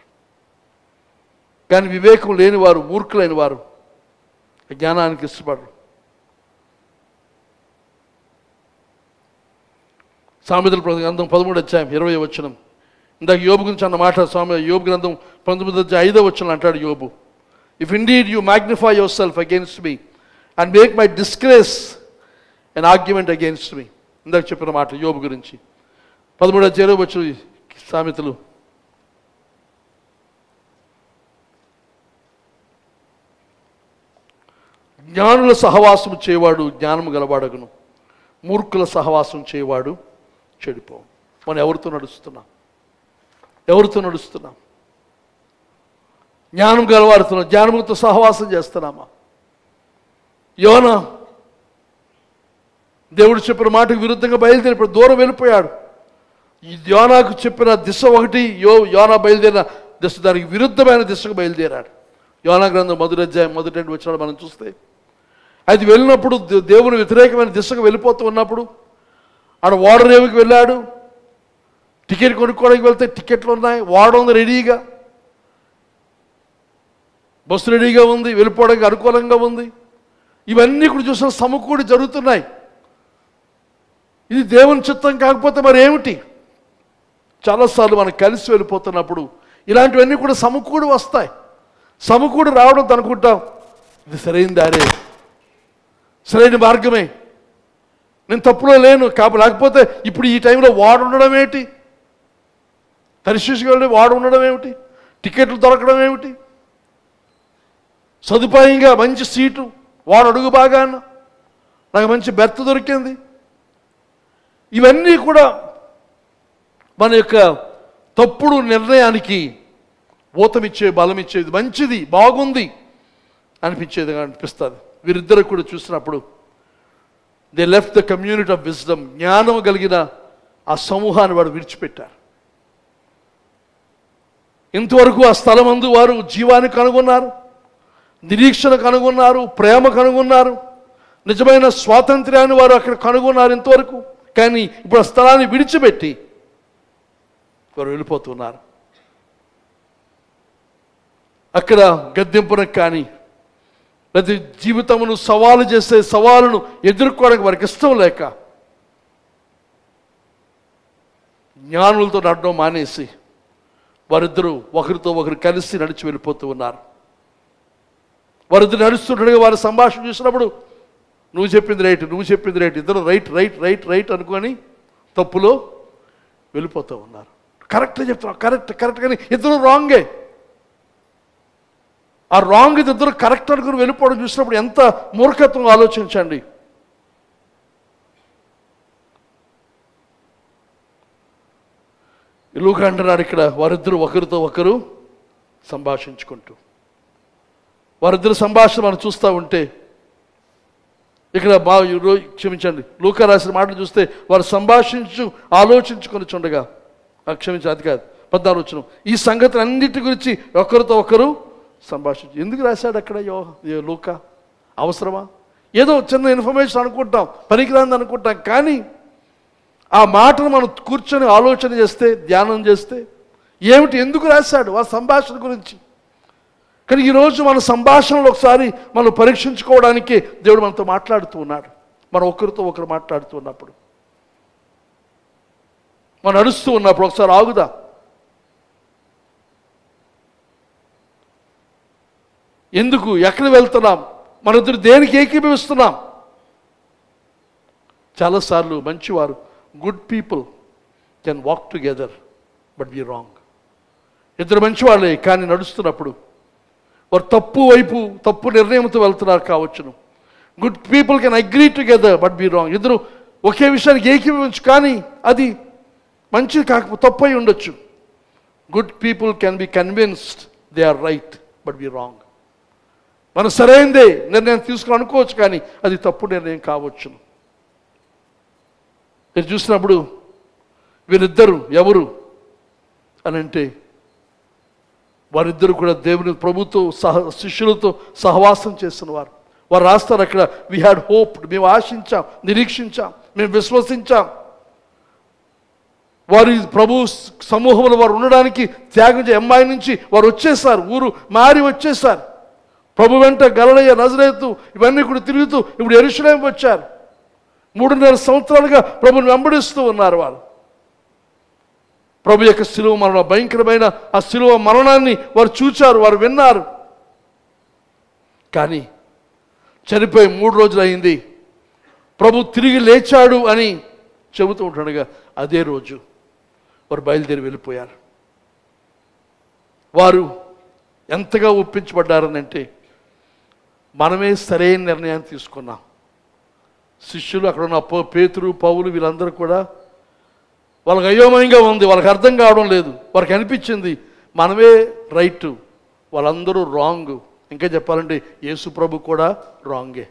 కానీ వివేకం లేని వారు, మూర్ఖులైన వారు జ్ఞానానికి ఇష్టపడరు. సామెతల గ్రంథం 13వ అధ్యాయం 20వ వచనం. ఇందాక యోబు గురించి అన్న మాట యోబు గ్రంథం 19వ అధ్యాయం 5వ వచనం అంటాడు యోబు, if indeed you magnify your self against me and make my disgrace and argument against మీ. ఇందాక చెప్పిన మాట యోబు గురించి 13వ అధ్యాయం 20వ వచనం సామెతలు. జ్ఞానుల సహవాసం చేయవాడు జ్ఞానము గలవాడగును, మూర్ఖుల సహవాసం చేయవాడు చెడిపో. మనం ఎవరితో నడుస్తున్నాం? జ్ఞానం గలవాడుతున్నాం, జ్ఞానముతో సహవాసం చేస్తున్నామా? యోనా దేవుడు చెప్పిన మాటకు విరుద్ధంగా బయలుదేరి దూరం వెళ్ళిపోయాడు. ఈ యోనాకు చెప్పిన దిశ ఒకటి, యోనా బయలుదేరిన దిశ దానికి విరుద్ధమైన దిశకు బయలుదేరాడు. యోనా గ్రంథం 1వ అధ్యాయం 1-2 వచనాలు మనం చూస్తే, అది వెళ్ళినప్పుడు దేవుని వ్యతిరేకమైన దిశకు వెళ్ళిపోతూ ఉన్నప్పుడు ఆడ ఓడరేవుకి వెళ్ళాడు. టికెట్ కొనుక్కోవడానికి వెళ్తే టికెట్లు ఉన్నాయి, ఓడ ఉంది రెడీగా, బస్సు రెడీగా ఉంది, వెళ్ళిపోవడానికి అనుకూలంగా ఉంది. ఇవన్నీ కూడా చూసిన సమకూడి జరుగుతున్నాయి. ఇది దేవుని చిత్తం కాకపోతే మరి ఏమిటి? చాలాసార్లు మనం కలిసి వెళ్ళిపోతున్నప్పుడు ఇలాంటివన్నీ కూడా సమకూడి వస్తాయి. సమకూడి రావడం అనుకుంటాం ఇది సరైన దారే, సరైన మార్గమే, నేను తప్పులో లేను లేకపోతే ఇప్పుడు ఈ టైంలో వాడు ఉండడం ఏమిటి, తరిశీసుకు వెళ్ళి వాడు ఉండడం ఏమిటి, టికెట్లు దొరకడం ఏమిటి, సదుపాయంగా మంచి సీటు, వాడు అడుగు బాగాన నాకు మంచి బెర్త్ దొరికింది. ఇవన్నీ కూడా మన యొక్క తప్పుడు నిర్ణయానికి ఊతమిచ్చే, బలమిచ్చేది, మంచిది, బాగుంది అనిపించేదిగా అనిపిస్తుంది. వీరిద్దరు కూడా చూసినప్పుడు they left the community of wisdom, జ్ఞానం కలిగిన ఆ సమూహాన్ని వాడు విడిచిపెట్టారు. ఇంతవరకు ఆ స్థలమందు వారు జీవాన్ని కనుగొన్నారు, నిరీక్షణ కనుగొన్నారు, ప్రేమ కనుగొన్నారు, నిజమైన స్వాతంత్ర్యాన్ని వారు అక్కడ కనుగొన్నారు ఇంతవరకు. కానీ ఇప్పుడు ఆ స్థలాన్ని విడిచిపెట్టి వారు వెళ్ళిపోతున్నారు. అక్కడ గద్దెంపునకు కానీ ప్రతి జీవితమును సవాలు చేసే సవాలును ఎదుర్కోవడానికి వారికి ఇష్టం లేక జ్ఞానులతో నడడం మానేసి వారిద్దరూ ఒకరితో ఒకరు కలిసి నడిచి వెళ్ళిపోతూ ఉన్నారు. వారిద్దరు నడుస్తుండగా వారి సంభాషణ చూసినప్పుడు నువ్వు చెప్పింది రైట్, నువ్వు చెప్పింది రైట్, ఇద్దరు రైట్ రైట్ రైట్ రైట్ అనుకొని తప్పులో వెళ్ళిపోతూ ఉన్నారు. కరెక్టే చెప్తున్నారు, కరెక్ట్ కరెక్ట్, కానీ ఇద్దరు రాంగే. ఆ రాంగ్ ఇద్దరు కరెక్ట్ అనుకుని వెళ్ళిపోవడం చూసినప్పుడు ఎంత మూర్ఖత్వం ఆలోచించండి. లూకా అంటున్నాడు ఇక్కడ, వారిద్దరు ఒకరితో ఒకరు సంభాషించుకుంటూ, వారిద్దరు సంభాషణ మనం చూస్తూ ఉంటే ఇక్కడ క్షమించండి, లూకా రాసిన మాటలు చూస్తే వారు ఆలోచించుకొని చుండగా, క్షమించి అది కాదు 14వ వచనం, ఈ సంగతులు అన్నిటి గురించి ఒకరితో ఒకరు సంభాషించు. ఎందుకు రాశాడు అక్కడ లూకా? అవసరమా? ఏదో చిన్న ఇన్ఫర్మేషన్ అనుకుంటాం, పనికిరాంది అనుకుంటాం, కానీ ఆ మాటను మనం కూర్చొని ఆలోచన చేస్తే, ధ్యానం చేస్తే ఏమిటి, ఎందుకు రాశాడు ఆ సంభాషణ గురించి. కానీ ఈరోజు మన సంభాషణలు ఒకసారి మనం పరీక్షించుకోవడానికే దేవుడు మనతో మాట్లాడుతూ ఉన్నాడు. మనం ఒకరితో ఒకరు మాట్లాడుతూ ఉన్నప్పుడు, మనం నడుస్తూ ఉన్నప్పుడు ఒకసారి ఆగుదా. ఎందుకు, ఎక్కడ వెళ్తున్నాం, మన ఇద్దరు దేనికి ఏకీభవిస్తున్నాం? చాలాసార్లు మంచివారు, good people can walk together but be wrong. ఇద్దరు మంచివాళ్ళే, కానీ నడుస్తున్నప్పుడు వారు తప్పు వైపు, తప్పు నిర్ణయంతో వెళ్తున్నారు కావచ్చును. Good people can agree together but be wrong. ఇద్దరు ఒకే విషయానికి ఏకీభవించు, కానీ అది మంచిది కాకపోతే తప్పు అయి ఉండొచ్చు. Good people can be convinced they are right but be wrong. మనం సరైనదే నిర్ణయం తీసుకుని అనుకోవచ్చు, కానీ అది తప్పు నిర్ణయం కావచ్చును. మీరు చూసినప్పుడు వీరిద్దరు ఎవరు అని అంటే, వారిద్దరు కూడా దేవుని ప్రభుతో శిష్యులతో సహవాసం చేస్తున్నవారు. వారు రాస్తారు అక్కడ, వీ హ్యాడ్ హోప్, మేము ఆశించాం, నిరీక్షించాం, మేము విశ్వసించాం. వారి ప్రభు సమూహంలో వారు ఉండడానికి త్యాగం అమ్మాయి నుంచి వారు వచ్చేసారు, ఊరు మారి వచ్చేసారు. ప్రభు వెంట గలిలయ, నజరేతు ఇవన్నీ కూడా తిరుగుతూ ఇప్పుడు యెరూషలేము వచ్చారు. 3.5 సంవత్సరాలుగా ప్రభుని వెంబడిస్తూ ఉన్నారు వారు. ప్రభు యొక్క శిలువ మరణ, భయంకరమైన ఆ శిలువ మరణాన్ని వారు చూచారు, వారు విన్నారు. కానీ చనిపోయి 3 రోజులు అయింది, ప్రభు తిరిగి లేచాడు అని చెబుతూ ఉంటుండగా అదే రోజు వారు బయలుదేరి వెళ్ళిపోయారు. వారు ఎంతగా ఒప్పించబడ్డారని అంటే, మనమే సరైన నిర్ణయాన్ని తీసుకున్నాం. శిష్యులు, అక్కడ ఉన్న పేతురు, పౌలు వీళ్ళందరూ కూడా వాళ్ళకి అయోమయంగా ఉంది, వాళ్ళకి అర్థం కావడం లేదు. వారికి అనిపించింది మనమే రైటు, వాళ్ళందరూ రాంగ్. ఇంకా చెప్పాలంటే యేసు ప్రభు కూడా రాంగే.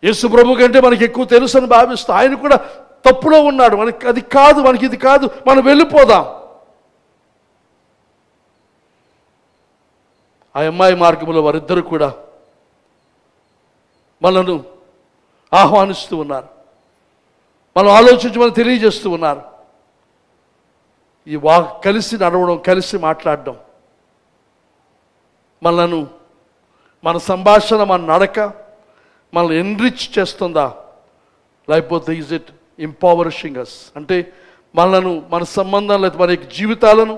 యేసు ప్రభు కంటే మనకి ఎక్కువ తెలుసు అని భావిస్తాం. ఆయన కూడా తప్పులో ఉన్నాడు, మనకి అది కాదు, మనకి ఇది కాదు, మనం వెళ్ళిపోదాం. ఆ అమ్మాయి మార్గంలో వారిద్దరు కూడా మనను ఆహ్వానిస్తూ ఉన్నారు, మనం ఆలోచించి మనం తెలియజేస్తూ ఉన్నారు. ఈ కలిసి నడవడం, కలిసి మాట్లాడడం మనను, మన సంభాషణ, మన నడక మనల్ని ఎన్రిచ్ చేస్తుందా, లేకపోతే ఈజ్ ఇట్ ఎంపవర్షింగ్ అస్? అంటే మనలను, మన సంబంధాలు, లేకపోతే మన యొక్క జీవితాలను,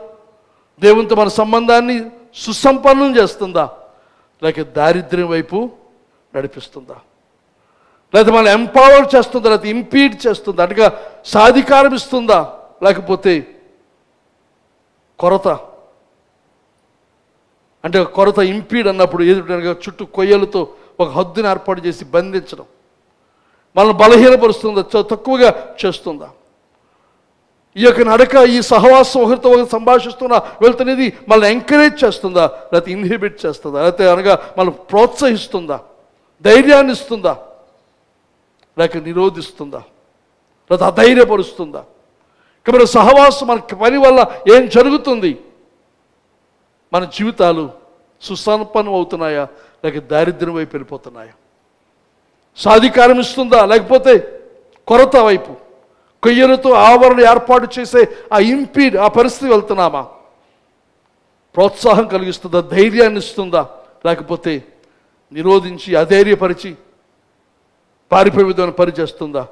దేవునితో మన సంబంధాన్ని సుసంపన్నం చేస్తుందా, లేక దారిద్ర్యం వైపు నడిపిస్తుందా? లేకపోతే మనల్ని ఎంపవర్ చేస్తుందా, లేకపోతే ఇంపీడ్ చేస్తుందా, అంటే సాధికారం ఇస్తుందా, లేకపోతే కొరత? అంటే కొరత, ఇంపీడ్ అన్నప్పుడు ఎదుట చుట్టూ కొయ్యలతో ఒక హద్దుని ఏర్పాటు చేసి బంధించడం మనల్ని బలహీనపరుస్తుందా, తక్కువగా చేస్తుందా? ఈ యొక్క నడక, ఈ సహవాసం, ఒకరితో ఒకరు సంభాషిస్తున్నా వెళ్తున్నది మనల్ని ఎంకరేజ్ చేస్తుందా, లేకపోతే ఇన్హిబిట్ చేస్తుందా, లేకపోతే అనగా మనం ప్రోత్సహిస్తుందా, ధైర్యాన్ని ఇస్తుందా, లేక నిరోధిస్తుందా, లేకపోతే అధైర్యపరుస్తుందా? కాబట్టి సహవాసం మన పని వల్ల ఏం జరుగుతుంది? మన జీవితాలు సుసంపన్నం అవుతున్నాయా, లేక దారిద్ర్యం వైపు వెళ్ళిపోతున్నాయా? సాధికారం ఇస్తుందా, లేకపోతే కొరత వైపు, కొయ్యలతో ఆవరణ ఏర్పాటు చేసే ఆ ఇంపీడ్, ఆ పరిస్థితి వెళ్తున్నామా? ప్రోత్సాహం కలిగిస్తుందా, ధైర్యాన్ని ఇస్తుందా, లేకపోతే నిరోధించి అధైర్యపరిచి పారిపోయే విధానం పనిచేస్తుందా?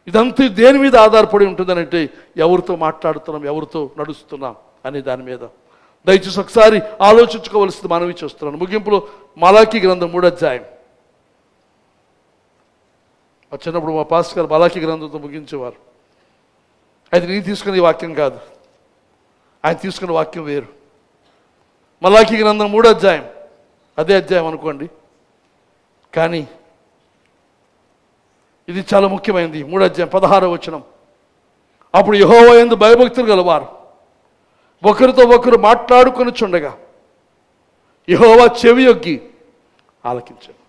ఇదంతా దేని మీద ఆధారపడి ఉంటుందనంటే, ఎవరితో మాట్లాడుతున్నాం, ఎవరితో నడుస్తున్నాం అనే దాని మీద. దయచేసి ఒకసారి ఆలోచించుకోవలసింది మనవి చేస్తున్నాను. ముగింపులో మలాకీ గ్రంథం 3వ అధ్యాయం. చిన్నప్పుడు మా పాస్టర్ గారు మలాకీ గ్రంథంతో ముగించేవారు. అది నేను తీసుకునే వాక్యం కాదు, ఆయన తీసుకున్న వాక్యం వేరు. మలాకీ గ్రంథం 3వ అధ్యాయం, అదే అధ్యాయం అనుకోండి, కానీ ఇది చాలా ముఖ్యమైనది. 3వ అధ్యాయం 16వ వచనం. అప్పుడు యెహోవా యందు భయభక్తులు గలవారు ఒకరితో ఒకరు మాట్లాడుకొనుచుండగా యెహోవా చెవియొగ్గి ఆలకించాడు.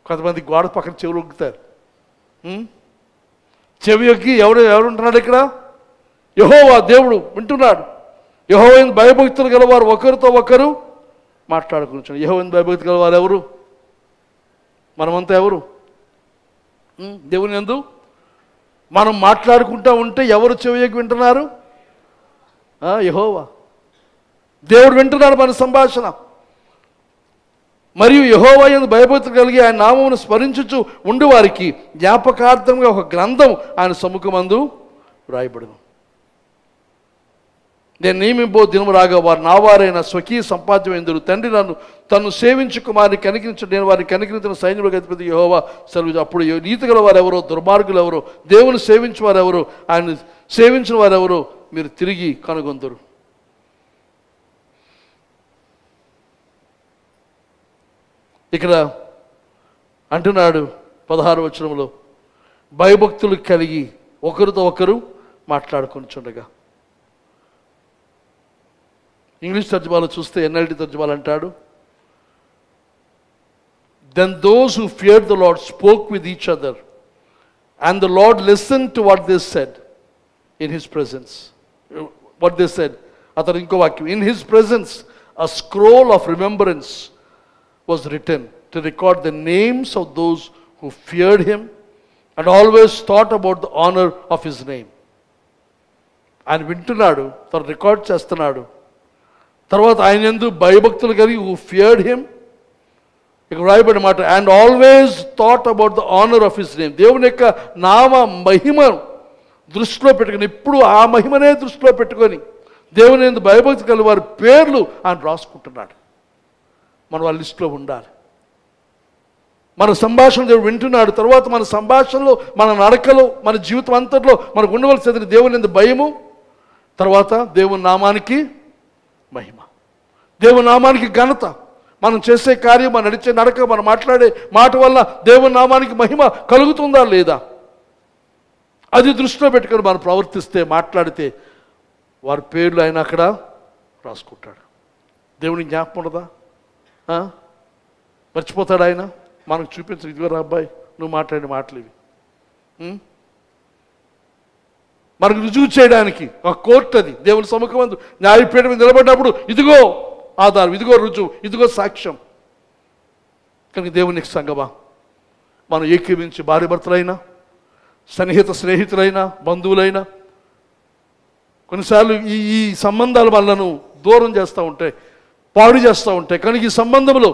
కొంతమంది గోడ పక్కన చెవులు ఒగ్గుతారు. చెవియొగ్గి ఎవరుంటున్నాడు ఇక్కడ? యెహోవా దేవుడు వింటున్నాడు. యెహోవాయందు భయభక్తులు గలవారు ఒకరితో ఒకరు మాట్లాడుకుంటున్నారు. యెహోవాయందు భయభక్తి గలవారు ఎవరు? మనమంతా ఎవరు? దేవుని యందు మనం మాట్లాడుకుంటూ ఉంటే ఎవరు చెవియకు వింటున్నారు? యెహోవా. దేవుడు వింటున్నాడు మన సంభాషణ. మరియు యెహోవా యందు భయభక్తులు కలిగి ఆయన నామమును స్మరించుచు ఉండు వారికి జ్ఞాపకార్థంగా ఒక గ్రంథం ఆయన సముఖమందు వ్రాయబడును. నేను నియమింపో దినము రాగా వారు నా వారైన స్వకీయ సంపాద్యం ఎందురు. తండ్రి నన్ను తను సేవించు కుమారిని కనికరించు, నేను వారిని కనికరించిన సైన్యులకు అధిపతి యెహోవా సెలవు. అప్పుడు నీతి గల వారు ఎవరో, దుర్మార్గులు ఎవరో, దేవుని సేవించు వారు ఎవరో, ఆయన సేవించిన వారు ఎవరో మీరు తిరిగి కనుగొందరు. ఇక్కడ అంటున్నాడు 16వ వచనంలో, భయభక్తులు కలిగి ఒకరితో ఒకరు మాట్లాడుకుంటుండగా. ఇంగ్లీష్ తర్జుమాలో చూస్తే NLT తర్జుమాలు అంటాడు, then those who feared the Lord spoke with each other and the Lord listened to what they said in his presence. What they said, అతను ఇంకో వాక్యం, in his presence a scroll of remembrance was written to record the names of those who feared him and always thought about the honor of his name. ఆయన వింటున్నాడు, తను రికార్డ్ చేస్తున్నాడు. తర్వాత ఆయన యందు భయభక్తులు కలిగి who feared him, ఇక్కడ రాయబడిన మాట, and always thought about the honour of his name. దేవుని యొక్క నామ మహిమ దృష్టిలో పెట్టుకొని, ఇప్పుడు ఆ మహిమనే దృష్టిలో పెట్టుకొని దేవుని యందు భయభక్తి కలిగి వారి పేర్లు ఆయన రాసుకుంటున్నాడు. మనం వాళ్ళ లిస్టులో ఉండాలి. మన సంభాషణ దేవుడు వింటున్నాడు. తర్వాత మన సంభాషణలో, మన నడకలో, మన జీవితం అంతట్లో మనకు ఉండవలసింది దేవుని యందు భయము, తర్వాత దేవుని నామానికి మహిమ, దేవుని నామానికి ఘనత. మనం చేసే కార్యం, మనం నడిచే నడక, మనం మాట్లాడే మాట వల్ల దేవుని నామానికి మహిమ కలుగుతుందా లేదా, అది దృష్టిలో పెట్టుకొని మనం ప్రవర్తిస్తే, మాట్లాడితే వారి పేర్లు ఆయన అక్కడ రాసుకుంటాడు. దేవుని జ్ఞాపకం ఉండదా? మర్చిపోతాడు ఆయన? మనకు చూపించు, ఇదిగో రా అబ్బాయి నువ్వు మాట్లాడిన మాటలు ఇవి. మనకు రుజువు చేయడానికి ఒక కోర్టు, అది దేవుని సముఖమందు న్యాయపీఠం మీద నిలబడినప్పుడు ఇదిగో ఆధారం, ఇదిగో రుజువు, ఇదిగో సాక్ష్యం. కనుక దేవునికి సంగమా, మనం ఏకీవించి భార్య భర్తలైనా, సన్నిహిత స్నేహితులైనా, బంధువులైనా, కొన్నిసార్లు ఈ సంబంధాలు మనలను దూరం చేస్తూ ఉంటాయి, పాడు చేస్తూ ఉంటాయి. కనుక ఈ సంబంధంలో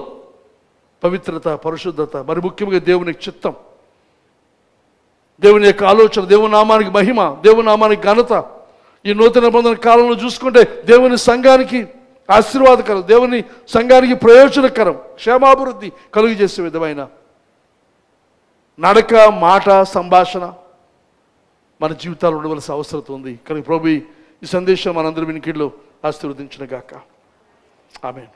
పవిత్రత, పరిశుద్ధత, మరి ముఖ్యంగా దేవునికి చిత్తం, దేవుని యొక్క ఆలోచన, దేవుని నామానికి మహిమ, దేవుని నామానికి ఘనత, ఈ నూతన నిబంధన కాలంలో చూసుకుంటే దేవుని సంఘానికి ఆశీర్వాదకరం, దేవుని సంఘానికి ప్రయోజనకరం, క్షేమాభివృద్ధి కలుగు చేసే విధమైన నడక, మాట, సంభాషణ మన జీవితాలు ఉండవలసిన అవసరం ఉంది. కనుక ప్రభు ఈ సందేశం మనందరి వినికిడిలో ఆశీర్వదించును గాక. ఆమేన్.